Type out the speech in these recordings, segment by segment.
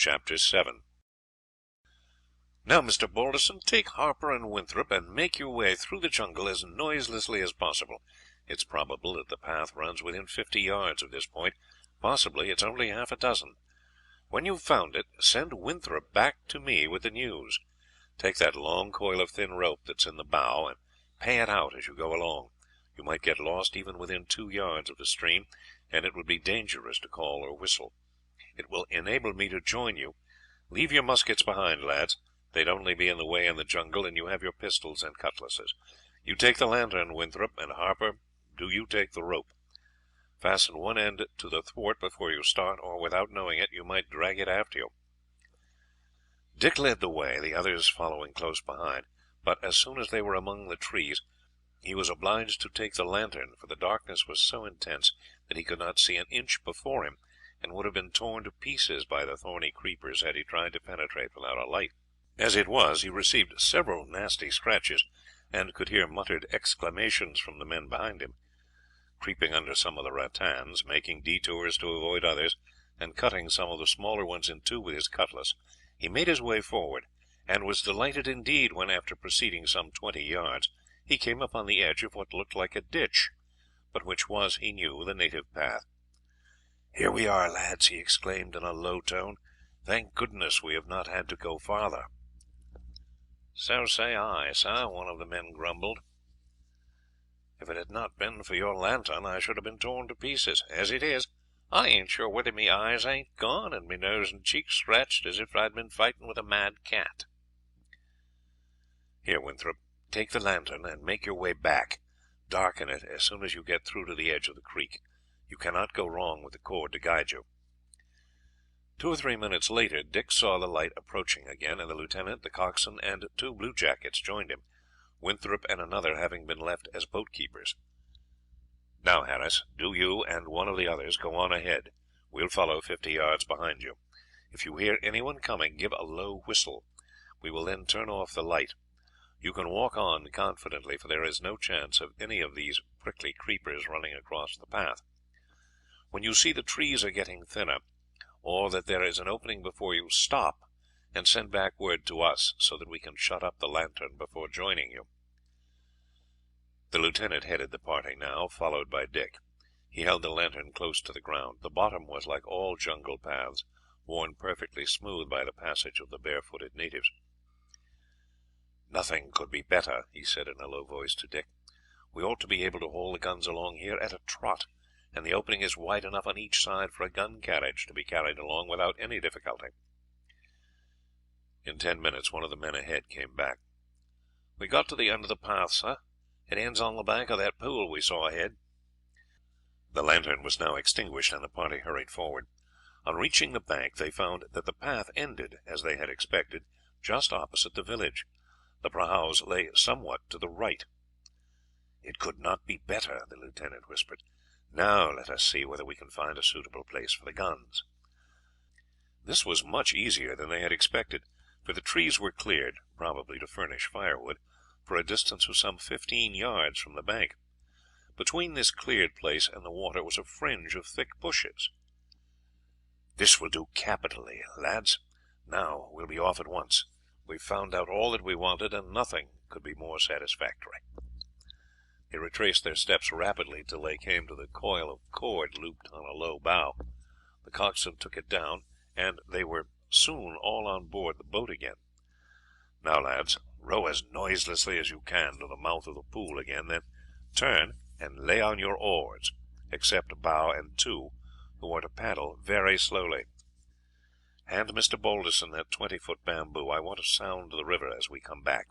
Chapter 7. "Now, Mr. Balderson, take Harper and Winthrop, and make your way through the jungle as noiselessly as possible. It is probable that the path runs within 50 yards of this point, possibly it is only half a dozen. When you have found it, send Winthrop back to me with the news. Take that long coil of thin rope that is in the bow, and pay it out as you go along. You might get lost even within 2 yards of the stream, and it would be dangerous to call or whistle. It will enable me to join you. Leave your muskets behind, lads. They'd only be in the way in the jungle, and you have your pistols and cutlasses. You take the lantern, Winthrop, and Harper, do you take the rope. Fasten one end to the thwart before you start, or without knowing it you might drag it after you." Dick led the way, the others following close behind, but as soon as they were among the trees he was obliged to take the lantern, for the darkness was so intense that he could not see an inch before him, and would have been torn to pieces by the thorny creepers had he tried to penetrate without a light. As it was, he received several nasty scratches, and could hear muttered exclamations from the men behind him. Creeping under some of the rattans, making detours to avoid others, and cutting some of the smaller ones in two with his cutlass, he made his way forward, and was delighted indeed when, after proceeding some 20 yards, he came upon the edge of what looked like a ditch, but which was, he knew, the native path. "Here we are, lads," he exclaimed in a low tone. "Thank goodness we have not had to go farther." "So say I, sir," one of the men grumbled. "If it had not been for your lantern I should have been torn to pieces. As it is, I ain't sure whether me eyes ain't gone, and me nose and cheeks scratched as if I'd been fighting with a mad cat." "Here, Winthrop, take the lantern and make your way back. Darken it as soon as you get through to the edge of the creek. You cannot go wrong with the cord to guide you." 2 or 3 minutes later Dick saw the light approaching again, and the lieutenant, the coxswain, and 2 bluejackets joined him, Winthrop and another having been left as boat keepers. "Now, Harris, do you and one of the others go on ahead. We'll follow 50 yards behind you. If you hear anyone coming, give a low whistle. We will then turn off the light. You can walk on confidently, for there is no chance of any of these prickly creepers running across the path. When you see the trees are getting thinner, or that there is an opening before you, stop and send back word to us, so that we can shut up the lantern before joining you." The lieutenant headed the party now, followed by Dick. He held the lantern close to the ground. The bottom was like all jungle paths, worn perfectly smooth by the passage of the barefooted natives. "Nothing could be better," he said in a low voice to Dick. "We ought to be able to haul the guns along here at a trot, and the opening is wide enough on each side for a gun carriage to be carried along without any difficulty." In 10 minutes one of the men ahead came back. "We got to the end of the path, sir. It ends on the bank of that pool we saw ahead." The lantern was now extinguished, and the party hurried forward. On reaching the bank they found that the path ended, as they had expected, just opposite the village. The prahus lay somewhat to the right. "It could not be better," the lieutenant whispered. "Now let us see whether we can find a suitable place for the guns." This was much easier than they had expected, for the trees were cleared, probably to furnish firewood, for a distance of some 15 yards from the bank. Between this cleared place and the water was a fringe of thick bushes. "This will do capitally, lads. Now we'll be off at once. We've found out all that we wanted, and nothing could be more satisfactory." They retraced their steps rapidly till they came to the coil of cord looped on a low bough. The coxswain took it down, and they were soon all on board the boat again. "Now, lads, row as noiselessly as you can to the mouth of the pool again, then turn and lay on your oars, except Bow and 2, who are to paddle very slowly. Hand Mr. Balderson that 20-foot bamboo. I want to sound the river as we come back."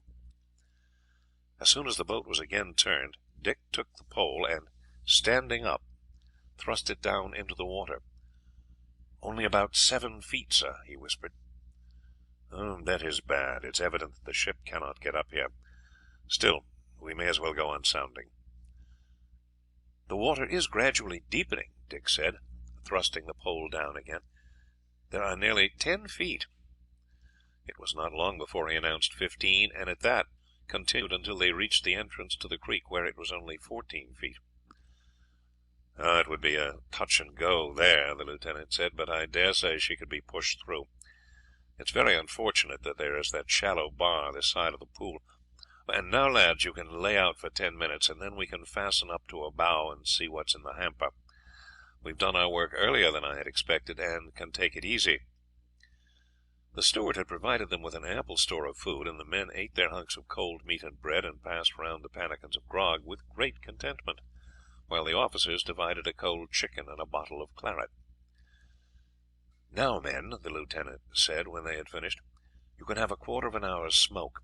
As soon as the boat was again turned, Dick took the pole and, standing up, thrust it down into the water. "Only about 7 feet, sir," he whispered. "That is bad. It is evident that the ship cannot get up here. Still, we may as well go on sounding." "The water is gradually deepening," Dick said, thrusting the pole down again. "There are nearly 10 feet." It was not long before he announced 15, and at that continued until they reached the entrance to the creek, where it was only 14 feet. "It would be a touch and go there," the lieutenant said, "but I dare say she could be pushed through. It's very unfortunate that there is that shallow bar this side of the pool. And now, lads, you can lay out for 10 minutes, and then we can fasten up to a bough and see what's in the hamper. We've done our work earlier than I had expected, and can take it easy." The steward had provided them with an ample store of food, and the men ate their hunks of cold meat and bread, and passed round the pannikins of grog with great contentment, while the officers divided a cold chicken and a bottle of claret. "Now, men," the lieutenant said when they had finished, "you can have a quarter of an hour's smoke.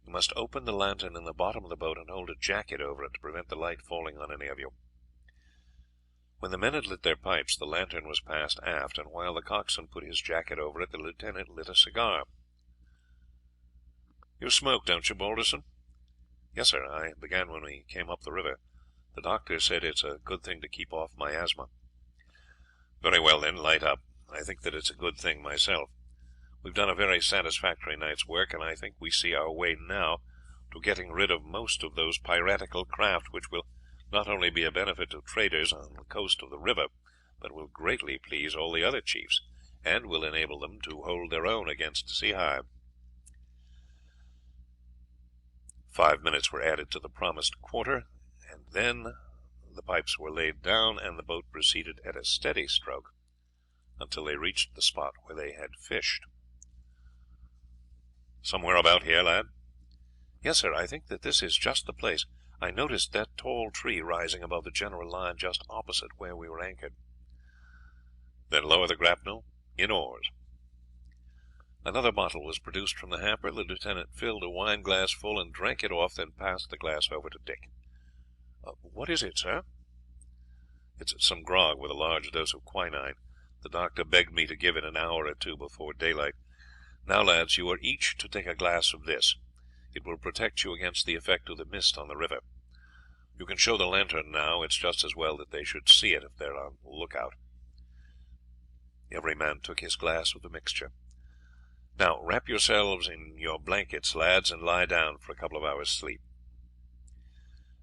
You must open the lantern in the bottom of the boat and hold a jacket over it to prevent the light falling on any of you." When the men had lit their pipes, the lantern was passed aft, and while the coxswain put his jacket over it, the lieutenant lit a cigar. "You smoke, don't you, Balderson?" "Yes, sir. I began when we came up the river. The doctor said it's a good thing to keep off miasma." "Very well, then, light up. I think that it's a good thing myself. We've done a very satisfactory night's work, and I think we see our way now to getting rid of most of those piratical craft, which will not only be a benefit to traders on the coast of the river, but will greatly please all the other chiefs, and will enable them to hold their own against Sehi." 5 minutes were added to the promised quarter, and then the pipes were laid down, and the boat proceeded at a steady stroke until they reached the spot where they had fished. "Somewhere about here, lad?" "Yes, sir. I think that this is just the place. I noticed that tall tree rising above the general line just opposite where we were anchored." "Then lower the grapnel. In oars." Another bottle was produced from the hamper. The lieutenant filled a wine glass full and drank it off, then passed the glass over to Dick. "What is it, sir?" "It's some grog with a large dose of quinine. The doctor begged me to give it an hour or two before daylight. Now, lads, you are each to take a glass of this. It will protect you against the effect of the mist on the river. You can show the lantern now. It's just as well that they should see it if they are on the lookout." Every man took his glass of the mixture. "Now wrap yourselves in your blankets, lads, and lie down for a couple of hours' sleep."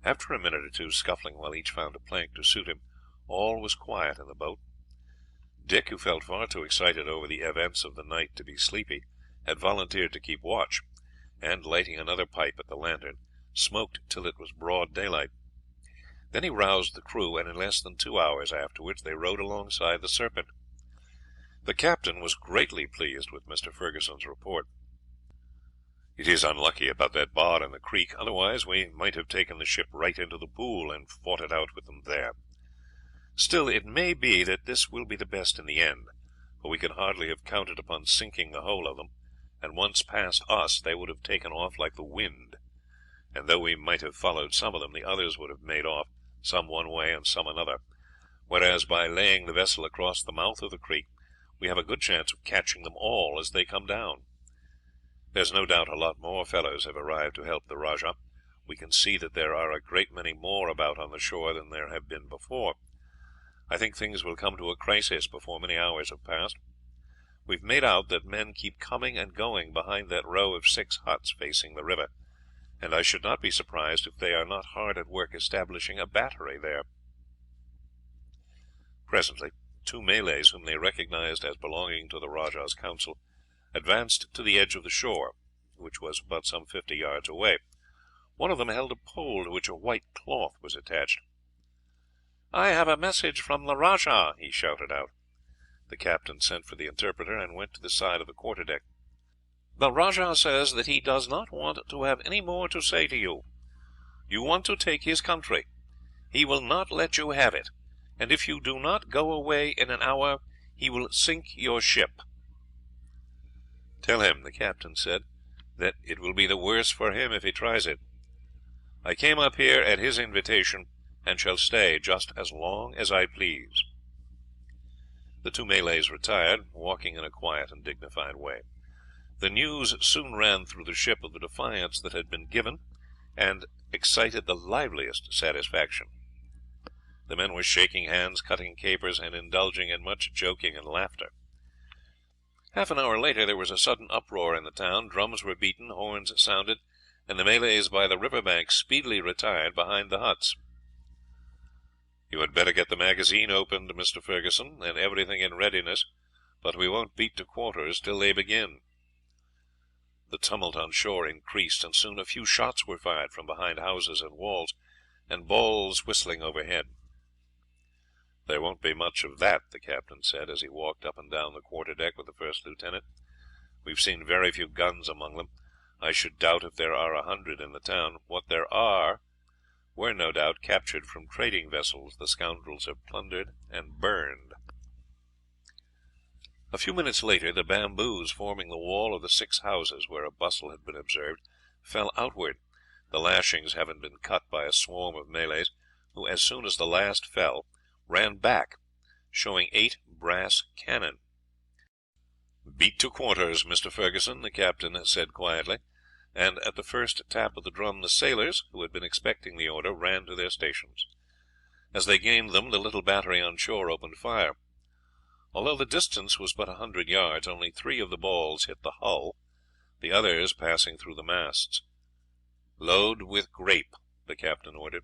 After a minute or two scuffling while each found a plank to suit him, all was quiet in the boat. Dick, who felt far too excited over the events of the night to be sleepy, had volunteered to keep watch, and, lighting another pipe at the lantern, smoked till it was broad daylight. Then he roused the crew, and in less than 2 hours afterwards they rowed alongside the Serpent. The captain was greatly pleased with Mr. Ferguson's report. "It is unlucky about that bar in the creek, otherwise we might have taken the ship right into the pool and fought it out with them there. Still, it may be that this will be the best in the end, for we could hardly have counted upon sinking the whole of them, and once past us they would have taken off like the wind, and though we might have followed some of them, the others would have made off, some one way and some another, whereas by laying the vessel across the mouth of the creek we have a good chance of catching them all as they come down. There's no doubt a lot more fellows have arrived to help the Rajah. We can see that there are a great many more about on the shore than there have been before. I think things will come to a crisis before many hours have passed. We've made out that men keep coming and going behind that row of 6 huts facing the river, and I should not be surprised if they are not hard at work establishing a battery there." Presently 2 Malays, whom they recognized as belonging to the Rajah's council, advanced to the edge of the shore, which was but some 50 yards away. One of them held a pole to which a white cloth was attached. "I have a message from the Rajah," he shouted out. The captain sent for the interpreter, and went to the side of the quarterdeck. "The Rajah says that he does not want to have any more to say to you. You want to take his country. He will not let you have it, and if you do not go away in an hour he will sink your ship." "Tell him," the captain said, "that it will be the worse for him if he tries it. I came up here at his invitation, and shall stay just as long as I please." The 2 Malays retired, walking in a quiet and dignified way. The news soon ran through the ship of the defiance that had been given, and excited the liveliest satisfaction. The men were shaking hands, cutting capers, and indulging in much joking and laughter. Half an hour later there was a sudden uproar in the town. Drums were beaten, horns sounded, and the Malays by the river bank speedily retired behind the huts. "You had better get the magazine opened, Mr. Ferguson, and everything in readiness, but we won't beat to quarters till they begin." The tumult on shore increased, and soon a few shots were fired from behind houses and walls, and balls whistling overhead. "There won't be much of that," the captain said, as he walked up and down the quarter deck with the first lieutenant. "We have seen very few guns among them. I should doubt if there are 100 in the town. What there are were, no doubt, captured from trading vessels the scoundrels have plundered and burned." A few minutes later the bamboos forming the wall of the 6 houses where a bustle had been observed fell outward, the lashings having been cut by a swarm of Malays, who, as soon as the last fell, ran back, showing 8 brass cannon. "Beat to quarters, Mr. Ferguson," the captain said quietly, and at the first tap of the drum the sailors, who had been expecting the order, ran to their stations. As they gained them the little battery on shore opened fire. Although the distance was but 100 yards, only 3 of the balls hit the hull, the others passing through the masts. "Load with grape," the captain ordered.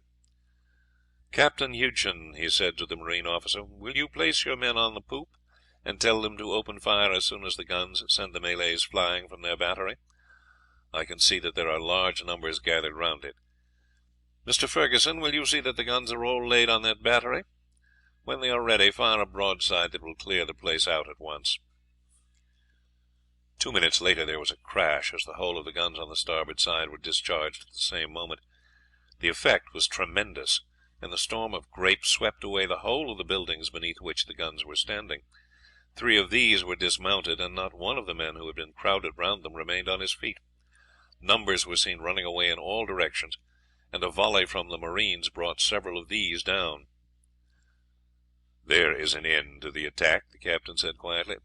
"Captain Hugeson," he said to the marine officer, "will you place your men on the poop, and tell them to open fire as soon as the guns send the Malays flying from their battery? I can see that there are large numbers gathered round it. Mr. Ferguson, will you see that the guns are all laid on that battery? When they are ready, fire a broadside that will clear the place out at once." 2 minutes later there was a crash as the whole of the guns on the starboard side were discharged at the same moment. The effect was tremendous, and the storm of grape swept away the whole of the buildings beneath which the guns were standing. 3 of these were dismounted, and not one of the men who had been crowded round them remained on his feet. Numbers were seen running away in all directions, and a volley from the marines brought several of these down. "There is an end to the attack," the captain said quietly.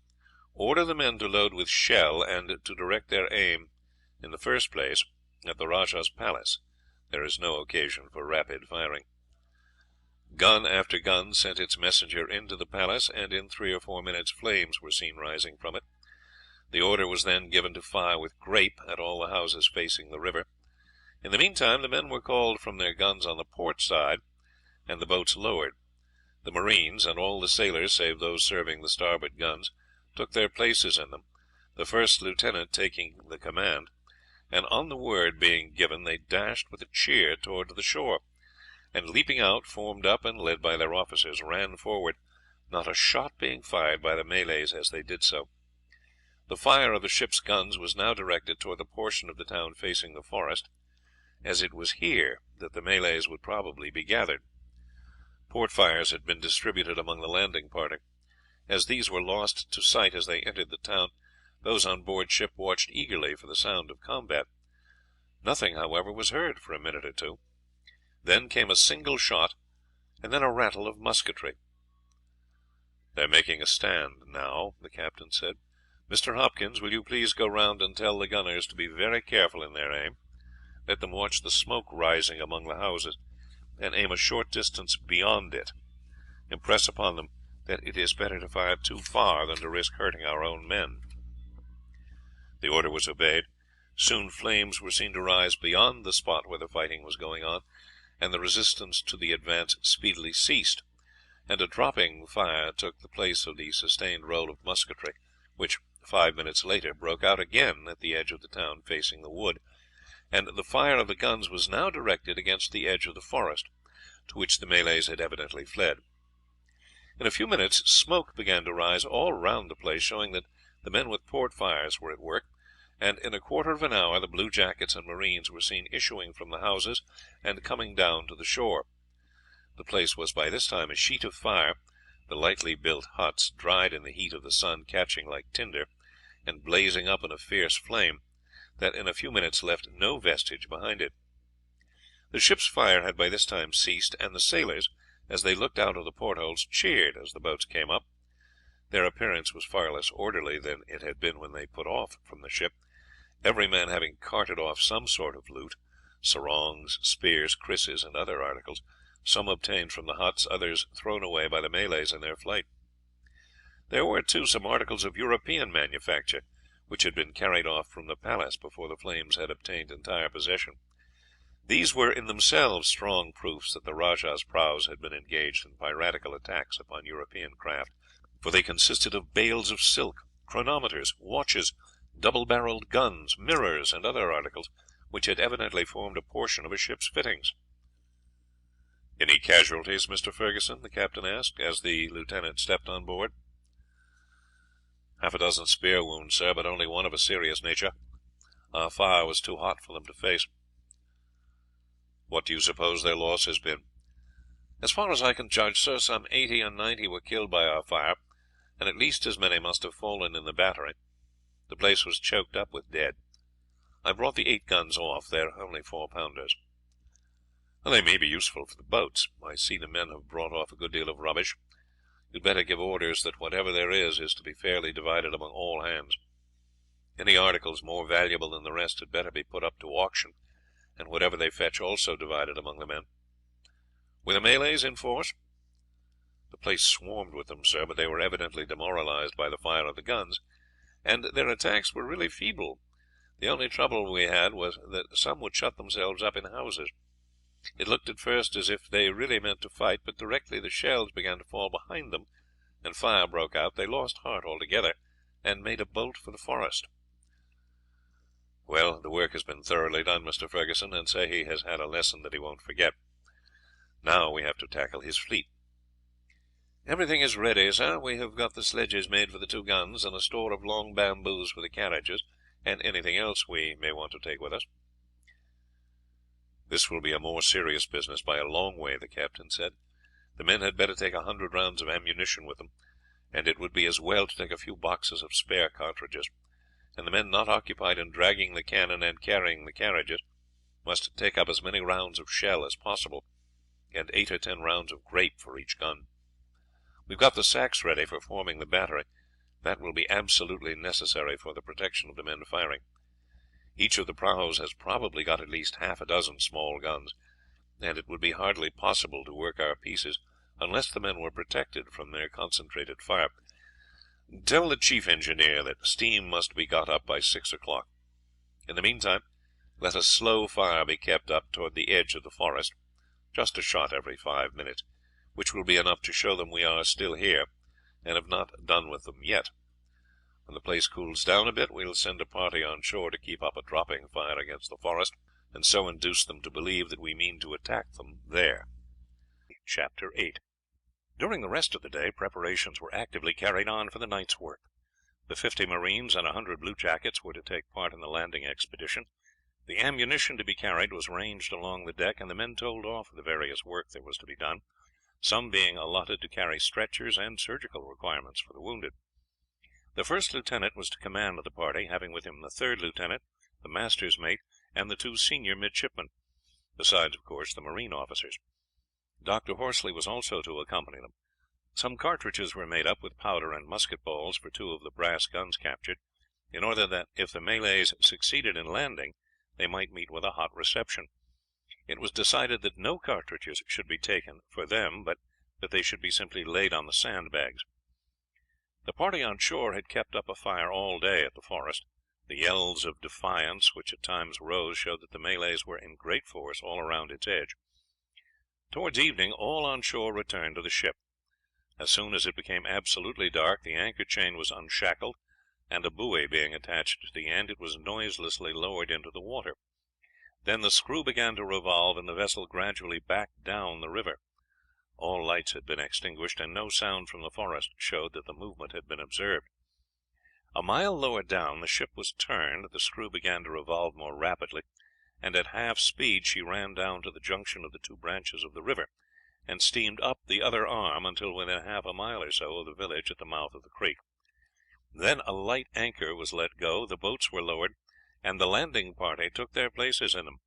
"Order the men to load with shell, and to direct their aim, in the first place, at the rajah's palace. There is no occasion for rapid firing." Gun after gun sent its messenger into the palace, and in 3 or 4 minutes flames were seen rising from it. The order was then given to fire with grape at all the houses facing the river. In the meantime the men were called from their guns on the port side, and the boats lowered. The marines, and all the sailors save those serving the starboard guns, took their places in them, the first lieutenant taking the command, and on the word being given they dashed with a cheer towards the shore, and leaping out, formed up, and, led by their officers, ran forward, not a shot being fired by the Malays as they did so. The fire of the ship's guns was now directed toward the portion of the town facing the forest, as it was here that the Malays would probably be gathered. Port fires had been distributed among the landing party. As these were lost to sight as they entered the town, those on board ship watched eagerly for the sound of combat. Nothing, however, was heard for a minute or two. Then came a single shot, and then a rattle of musketry. "They are making a stand now," the captain said. "Mr. Hopkins, will you please go round and tell the gunners to be very careful in their aim. Let them watch the smoke rising among the houses, and aim a short distance beyond it. Impress upon them that it is better to fire too far than to risk hurting our own men." The order was obeyed. Soon flames were seen to rise beyond the spot where the fighting was going on, and the resistance to the advance speedily ceased, and a dropping fire took the place of the sustained roll of musketry, which 5 minutes later broke out again at the edge of the town facing the wood, and the fire of the guns was now directed against the edge of the forest, to which the Malays had evidently fled. In a few minutes smoke began to rise all round the place, showing that the men with port fires were at work, and in a quarter of an hour the blue jackets and marines were seen issuing from the houses and coming down to the shore. The place was by this time a sheet of fire, the lightly built huts, dried in the heat of the sun, catching like tinder, and blazing up in a fierce flame, that in a few minutes left no vestige behind it. The ship's fire had by this time ceased, and the sailors, as they looked out of the portholes, cheered as the boats came up. Their appearance was far less orderly than it had been when they put off from the ship, every man having carted off some sort of loot, sarongs, spears, krisses, and other articles, some obtained from the huts, others thrown away by the Malays in their flight. There were, too, some articles of European manufacture, which had been carried off from the palace before the flames had obtained entire possession. These were in themselves strong proofs that the rajah's prahus had been engaged in piratical attacks upon European craft, for they consisted of bales of silk, chronometers, watches, double-barrelled guns, mirrors, and other articles which had evidently formed a portion of a ship's fittings. "Any casualties, Mr. Ferguson?" the captain asked, as the lieutenant stepped on board. "Half a dozen spear wounds, sir, but only one of a serious nature. Our fire was too hot for them to face." "What do you suppose their loss has been?" "As far as I can judge, sir, some 80 or 90 were killed by our fire, and at least as many must have fallen in the battery. The place was choked up with dead. I brought the 8 guns off. They are only 4-pounders." "They may be useful for the boats. I see the men have brought off a good deal of rubbish. You had better give orders that whatever there is to be fairly divided among all hands. Any articles more valuable than the rest had better be put up to auction, and whatever they fetch also divided among the men. Were the Malays in force?" "The place swarmed with them, sir, but they were evidently demoralized by the fire of the guns, and their attacks were really feeble. The only trouble we had was that some would shut themselves up in houses. It looked at first as if they really meant to fight, but directly the shells began to fall behind them, and fire broke out, they lost heart altogether, and made a bolt for the forest." "Well, the work has been thoroughly done, Mr. Ferguson, and Sehi has had a lesson that he won't forget. Now we have to tackle his fleet." "Everything is ready, sir. We have got the sledges made for the 2 guns, and a store of long bamboos for the carriages, and anything else we may want to take with us." "This will be a more serious business by a long way," the captain said. "The men had better take 100 rounds of ammunition with them, and it would be as well to take a few boxes of spare cartridges; and the men not occupied in dragging the cannon and carrying the carriages must take up as many rounds of shell as possible, and 8 or 10 rounds of grape for each gun. We have got the sacks ready for forming the battery. That will be absolutely necessary for the protection of the men firing. Each of the prahus has probably got at least half a dozen small guns, and it would be hardly possible to work our pieces unless the men were protected from their concentrated fire. Tell the chief engineer that steam must be got up by 6 o'clock. In the meantime, let a slow fire be kept up toward the edge of the forest, just a shot every 5 minutes, which will be enough to show them we are still here, and have not done with them yet. When the place cools down a bit, we will send a party on shore to keep up a dropping fire against the forest, and so induce them to believe that we mean to attack them there." Chapter 8. During the rest of the day preparations were actively carried on for the night's work. The 50 marines and 100 bluejackets were to take part in the landing expedition. The ammunition to be carried was ranged along the deck, and the men told off the various work that was to be done, some being allotted to carry stretchers and surgical requirements for the wounded. The first lieutenant was to command the party, having with him the third lieutenant, the master's mate, and the 2 senior midshipmen, besides, of course, the marine officers. Dr. Horsley was also to accompany them. Some cartridges were made up with powder and musket balls for 2 of the brass guns captured, in order that if the Malays succeeded in landing they might meet with a hot reception. It was decided that no cartridges should be taken for them, but that they should be simply laid on the sandbags. The party on shore had kept up a fire all day at the forest. The yells of defiance which at times rose showed that the Malays were in great force all around its edge. Towards evening all on shore returned to the ship. As soon as it became absolutely dark the anchor chain was unshackled, and a buoy being attached to the end, it was noiselessly lowered into the water. Then the screw began to revolve, and the vessel gradually backed down the river. All lights had been extinguished, and no sound from the forest showed that the movement had been observed. A mile lower down the ship was turned, the screw began to revolve more rapidly, and at half speed she ran down to the junction of the 2 branches of the river, and steamed up the other arm until within half a mile or so of the village at the mouth of the creek. Then a light anchor was let go, the boats were lowered, and the landing party took their places in them.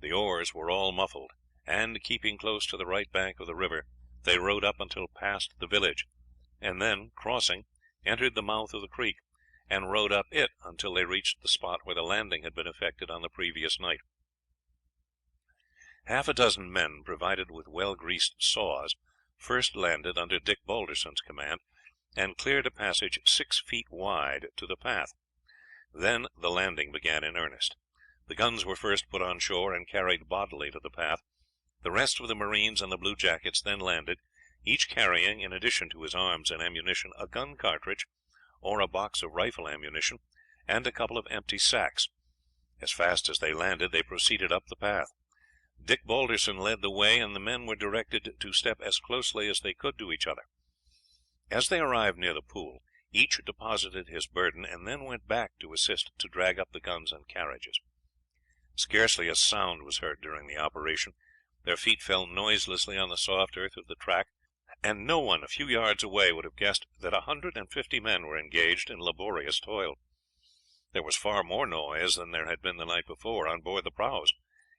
The oars were all muffled, and, keeping close to the right bank of the river, they rowed up until past the village, and then, crossing, entered the mouth of the creek, and rowed up it until they reached the spot where the landing had been effected on the previous night. Half a dozen men, provided with well-greased saws, first landed under Dick Balderson's command, and cleared a passage 6 feet wide to the path. Then the landing began in earnest. The guns were first put on shore and carried bodily to the path. The rest of the marines and the bluejackets then landed, each carrying, in addition to his arms and ammunition, a gun cartridge or a box of rifle ammunition, and a couple of empty sacks. As fast as they landed they proceeded up the path. Dick Balderson led the way, and the men were directed to step as closely as they could to each other. As they arrived near the pool, each deposited his burden, and then went back to assist to drag up the guns and carriages. Scarcely a sound was heard during the operation. Their feet fell noiselessly on the soft earth of the track, and no one a few yards away would have guessed that 150 men were engaged in laborious toil. There was far more noise than there had been the night before on board the prahus,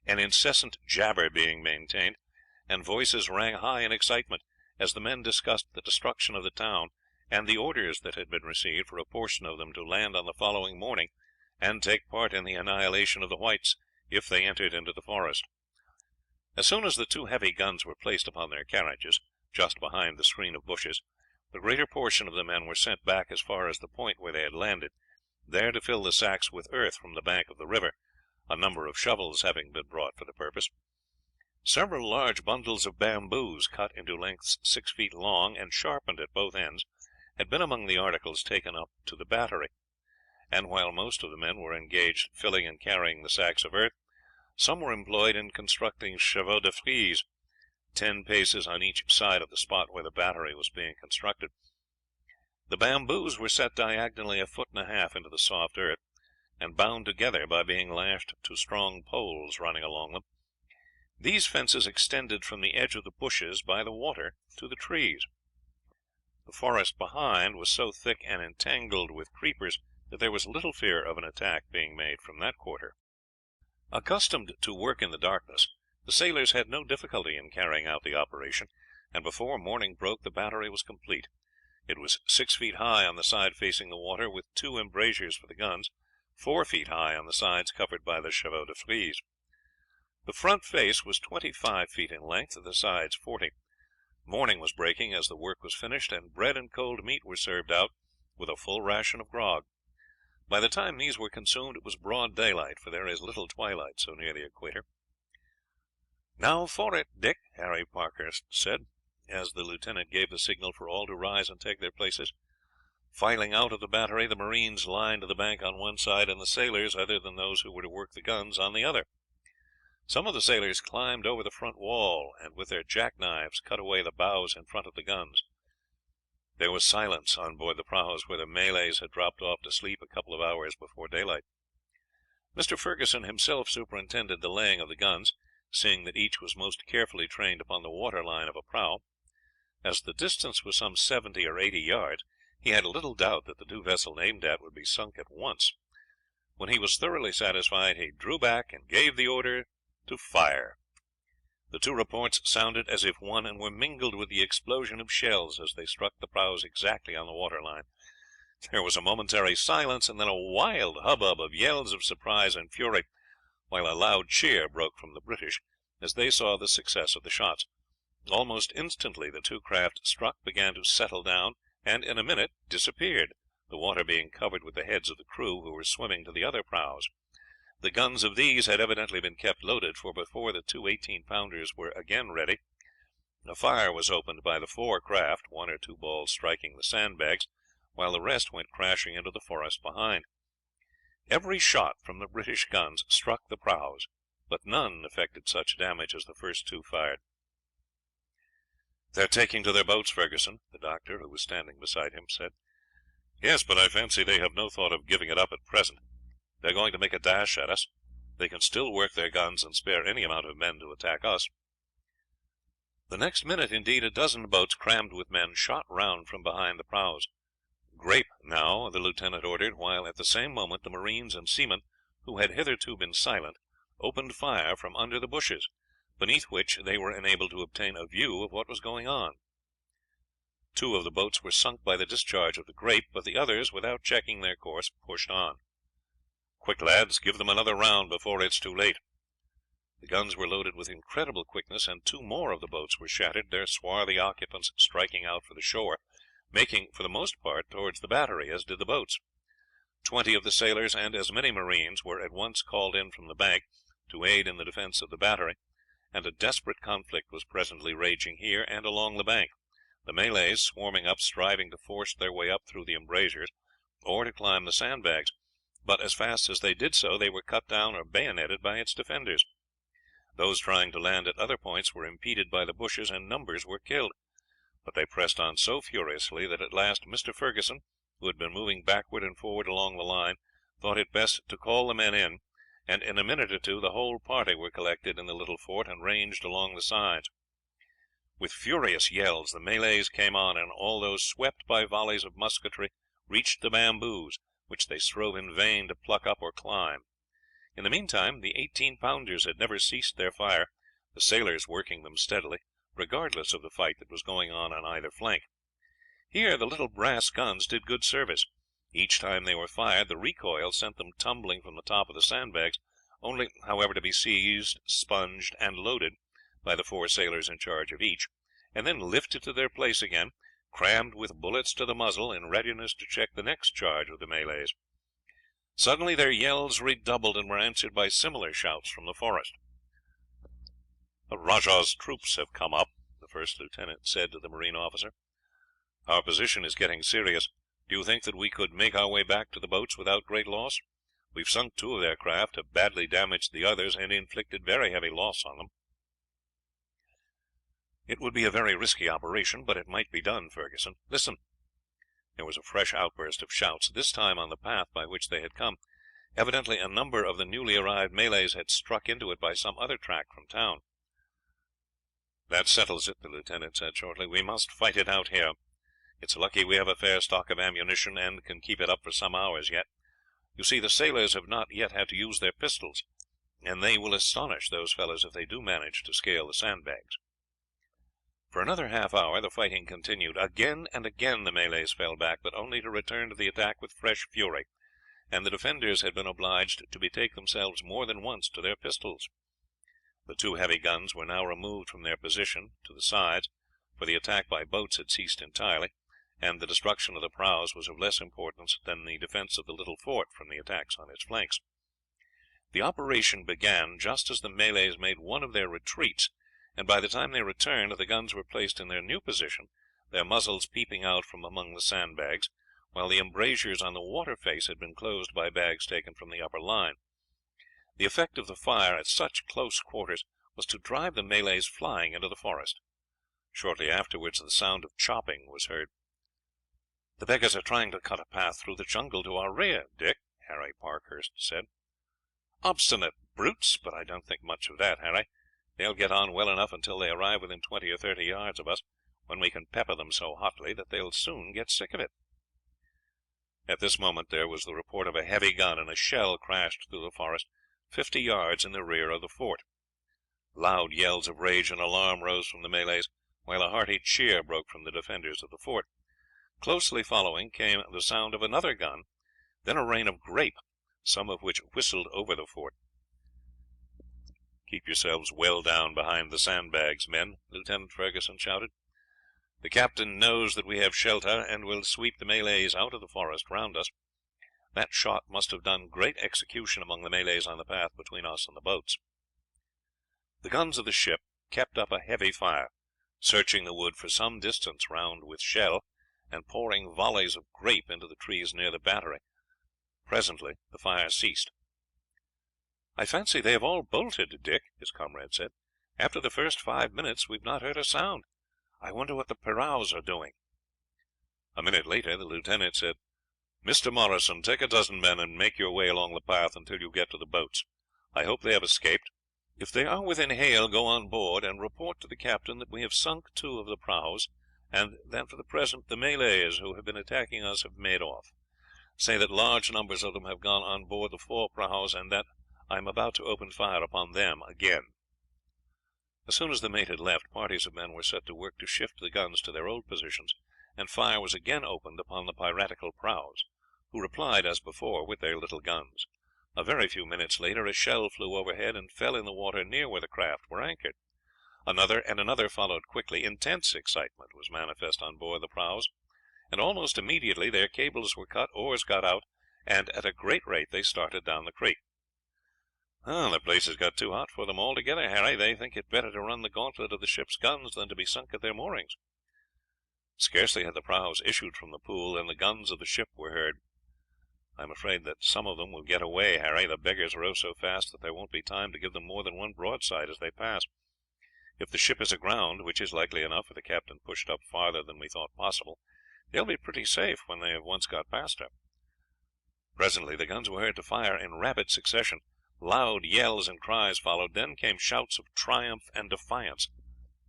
an incessant jabber being maintained, and voices rang high in excitement as the men discussed the destruction of the town, and the orders that had been received for a portion of them to land on the following morning and take part in the annihilation of the whites if they entered into the forest. As soon as the two heavy guns were placed upon their carriages, just behind the screen of bushes, the greater portion of the men were sent back as far as the point where they had landed, there to fill the sacks with earth from the bank of the river, a number of shovels having been brought for the purpose. Several large bundles of bamboos, cut into lengths 6 feet long and sharpened at both ends, had been among the articles taken up to the battery, and while most of the men were engaged filling and carrying the sacks of earth, some were employed in constructing chevaux de frise, 10 paces on each side of the spot where the battery was being constructed. The bamboos were set diagonally a foot and a half into the soft earth, and bound together by being lashed to strong poles running along them. These fences extended from the edge of the bushes by the water to the trees. The forest behind was so thick and entangled with creepers that there was little fear of an attack being made from that quarter. Accustomed to work in the darkness, the sailors had no difficulty in carrying out the operation, and before morning broke the battery was complete. It was 6 feet high on the side facing the water, with 2 embrasures for the guns, 4 feet high on the sides covered by the chevaux de frise. The front face was 25 feet in length, the sides 40. Morning was breaking as the work was finished, and bread and cold meat were served out, with a full ration of grog. By the time these were consumed it was broad daylight, for there is little twilight so near the equator. "Now for it, Dick," Harry Parkhurst said, as the lieutenant gave the signal for all to rise and take their places. Filing out of the battery, the marines lined the bank on one side, and the sailors, other than those who were to work the guns, on the other. Some of the sailors climbed over the front wall, and with their jackknives cut away the boughs in front of the guns. There was silence on board the prahus, where the Malays had dropped off to sleep a couple of hours before daylight. Mr. Ferguson himself superintended the laying of the guns, seeing that each was most carefully trained upon the water line of a prahu. As the distance was some 70 or 80 yards, he had little doubt that the two vessels aimed at would be sunk at once. When he was thoroughly satisfied, he drew back and gave the order to fire. The two reports sounded as if one, and were mingled with the explosion of shells as they struck the prahus exactly on the water line. There was a momentary silence, and then a wild hubbub of yells of surprise and fury, while a loud cheer broke from the British as they saw the success of the shots. Almost instantly the two craft struck began to settle down, and in a minute disappeared, the water being covered with the heads of the crew, who were swimming to the other prahus. The guns of these had evidently been kept loaded, for before the two 18-pounders were again ready, a fire was opened by the 4 craft, 1 or 2 balls striking the sandbags, while the rest went crashing into the forest behind. Every shot from the British guns struck the prahus, but none effected such damage as the first 2 fired. "They are taking to their boats, Ferguson," the doctor, who was standing beside him, said. "Yes, but I fancy they have no thought of giving it up at present. They are going to make a dash at us. They can still work their guns and spare any amount of men to attack us." The next minute, indeed, a dozen boats crammed with men shot round from behind the prahus. "Grape now," the lieutenant ordered, while at the same moment the marines and seamen, who had hitherto been silent, opened fire from under the bushes, beneath which they were enabled to obtain a view of what was going on. 2 of the boats were sunk by the discharge of the grape, but the others, without checking their course, pushed on. "Quick, lads, give them another round before it is too late." The guns were loaded with incredible quickness, and 2 more of the boats were shattered, their swarthy occupants striking out for the shore, making for the most part towards the battery, as did the boats. 20 of the sailors and as many marines were at once called in from the bank to aid in the defence of the battery, and a desperate conflict was presently raging here and along the bank, the Malays swarming up, striving to force their way up through the embrasures, or to climb the sandbags, but as fast as they did so they were cut down or bayoneted by its defenders. Those trying to land at other points were impeded by the bushes, and numbers were killed. But they pressed on so furiously that at last Mr. Ferguson, who had been moving backward and forward along the line, thought it best to call the men in, and in a minute or two the whole party were collected in the little fort and ranged along the sides. With furious yells the Malays came on, and although swept by volleys of musketry, reached the bamboos, which they strove in vain to pluck up or climb. In the meantime the 18-pounders had never ceased their fire, the sailors working them steadily, regardless of the fight that was going on either flank. Here the little brass guns did good service. Each time they were fired the recoil sent them tumbling from the top of the sandbags, only, however, to be seized, sponged, and loaded by the 4 sailors in charge of each, and then lifted to their place again, crammed with bullets to the muzzle, in readiness to check the next charge of the Malays. Suddenly their yells redoubled, and were answered by similar shouts from the forest. "The rajah's troops have come up," the first lieutenant said to the marine officer. "Our position is getting serious. Do you think that we could make our way back to the boats without great loss? We have sunk 2 of their craft, have badly damaged the others, and inflicted very heavy loss on them." "It would be a very risky operation, but it might be done, Ferguson. Listen." There was a fresh outburst of shouts, this time on the path by which they had come. Evidently a number of the newly arrived Malays had struck into it by some other track from town. "That settles it," the lieutenant said shortly. "We must fight it out here. It's lucky we have a fair stock of ammunition, and can keep it up for some hours yet. You see, the sailors have not yet had to use their pistols, and they will astonish those fellows if they do manage to scale the sandbags." For another half hour the fighting continued. Again and again the Malays fell back, but only to return to the attack with fresh fury, and the defenders had been obliged to betake themselves more than once to their pistols. The 2 heavy guns were now removed from their position to the sides, for the attack by boats had ceased entirely, and the destruction of the prahus was of less importance than the defence of the little fort from the attacks on its flanks. The operation began just as the Malays made one of their retreats, and by the time they returned the guns were placed in their new position, their muzzles peeping out from among the sandbags, while the embrasures on the water face had been closed by bags taken from the upper line. The effect of the fire at such close quarters was to drive the Malays flying into the forest. Shortly afterwards the sound of chopping was heard. "The beggars are trying to cut a path through the jungle to our rear, Dick," Harry Parkhurst said. "Obstinate brutes, but I don't think much of that, Harry. They will get on well enough until they arrive within 20 or 30 yards of us, when we can pepper them so hotly that they will soon get sick of it." At this moment there was the report of a heavy gun, and a shell crashed through the forest 50 yards in the rear of the fort. Loud yells of rage and alarm rose from the Malays, while a hearty cheer broke from the defenders of the fort. Closely following came the sound of another gun, then a rain of grape, some of which whistled over the fort. "Keep yourselves well down behind the sandbags, men," Lieutenant Ferguson shouted. "The captain knows that we have shelter, and will sweep the Malays out of the forest round us. That shot must have done great execution among the Malays on the path between us and the boats." The guns of the ship kept up a heavy fire, searching the wood for some distance round with shell, and pouring volleys of grape into the trees near the battery. Presently the fire ceased. "I fancy they have all bolted, Dick," his comrade said. "After the first 5 minutes we have not heard a sound. I wonder what the Perils are doing." A minute later the lieutenant said, "Mr. Morrison, take a dozen men and make your way along the path until you get to the boats. I hope they have escaped. If they are within hail, go on board and report to the captain that we have sunk 2 of the prahus, and that for the present the Malays who have been attacking us have made off. Say that large numbers of them have gone on board the 4 prahus, and that I am about to open fire upon them again." As soon as the mate had left, parties of men were set to work to shift the guns to their old positions, and fire was again opened upon the piratical prahus, who replied as before with their little guns. A very few minutes later a shell flew overhead and fell in the water near where the craft were anchored. Another and another followed quickly. Intense excitement was manifest on board the prahus, and almost immediately their cables were cut, oars got out, and at a great rate they started down the creek. "The place has got too hot for them altogether, Harry. They think it better to run the gauntlet of the ship's guns than to be sunk at their moorings." Scarcely had the prahus issued from the pool than the guns of the ship were heard. I am afraid that some of them will get away, Harry. The beggars row so fast that there won't be time to give them more than one broadside as they pass. If the ship is aground, which is likely enough, for the captain pushed up farther than we thought possible, they will be pretty safe when they have once got past her." Presently the guns were heard to fire in rapid succession. Loud yells and cries followed, then came shouts of triumph and defiance.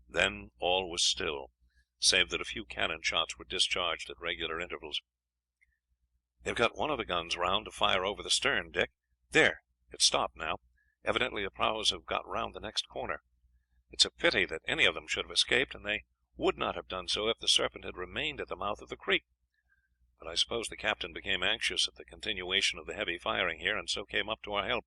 Then all was still, save that a few cannon shots were discharged at regular intervals. "They have got one of the guns round to fire over the stern, Dick. There, it is stopped now. Evidently the prahus have got round the next corner. It's a pity that any of them should have escaped, and they would not have done so if the Serpent had remained at the mouth of the creek. But I suppose the captain became anxious at the continuation of the heavy firing here, and so came up to our help.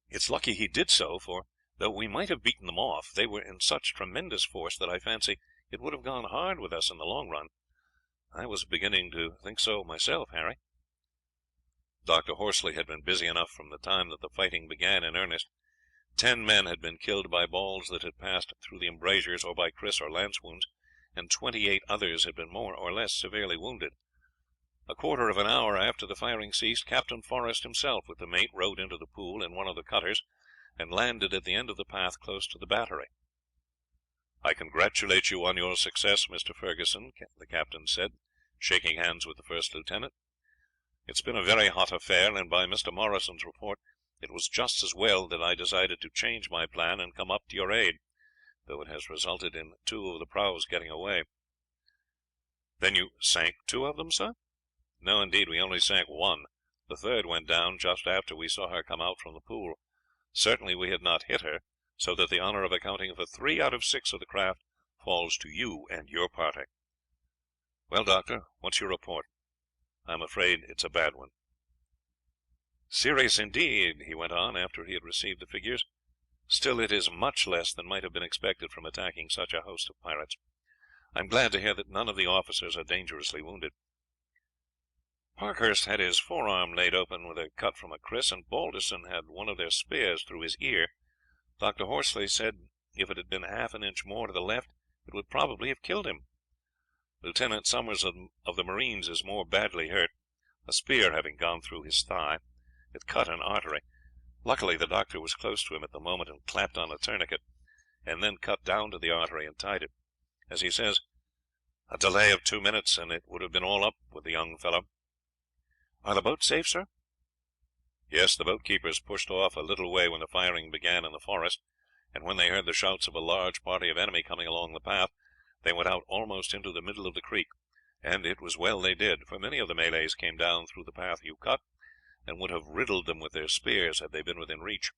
It's lucky he did so, for though we might have beaten them off, they were in such tremendous force that I fancy it would have gone hard with us in the long run. I was beginning to think so myself, Harry." Dr. Horsley had been busy enough from the time that the fighting began in earnest. 10 men had been killed by balls that had passed through the embrasures, or by kris or lance wounds, and 28 others had been more or less severely wounded. A quarter of an hour after the firing ceased, Captain Forrest himself, with the mate, rowed into the pool in one of the cutters, and landed at the end of the path close to the battery. "I congratulate you on your success, Mr. Ferguson," the captain said, shaking hands with the first lieutenant. "It's been a very hot affair, and by Mr. Morrison's report it was just as well that I decided to change my plan and come up to your aid, though it has resulted in 2 of the prahus getting away." "Then you sank 2 of them, sir?" "No, indeed, we only sank 1. The third went down just after we saw her come out from the pool. Certainly we had not hit her, so that the honour of accounting for 3 out of 6 of the craft falls to you and your party. Well, Doctor, what's your report? I am afraid it's a bad one." "Serious indeed," he went on, after he had received the figures. "Still it is much less than might have been expected from attacking such a host of pirates. I am glad to hear that none of the officers are dangerously wounded." "Parkhurst had his forearm laid open with a cut from a kris, and Balderson had one of their spears through his ear. Dr. Horsley said if it had been half an inch more to the left it would probably have killed him. Lieutenant Somers of the Marines is more badly hurt, a spear having gone through his thigh. It cut an artery. Luckily the doctor was close to him at the moment and clapped on a tourniquet, and then cut down to the artery and tied it. As he says, a delay of 2 minutes and it would have been all up with the young fellow." "Are the boats safe, sir?" "Yes, the boat keepers pushed off a little way when the firing began in the forest, and when they heard the shouts of a large party of enemy coming along the path, they went out almost into the middle of the creek, and it was well they did, for many of the Malays came down through the path you cut, and would have riddled them with their spears had they been within reach.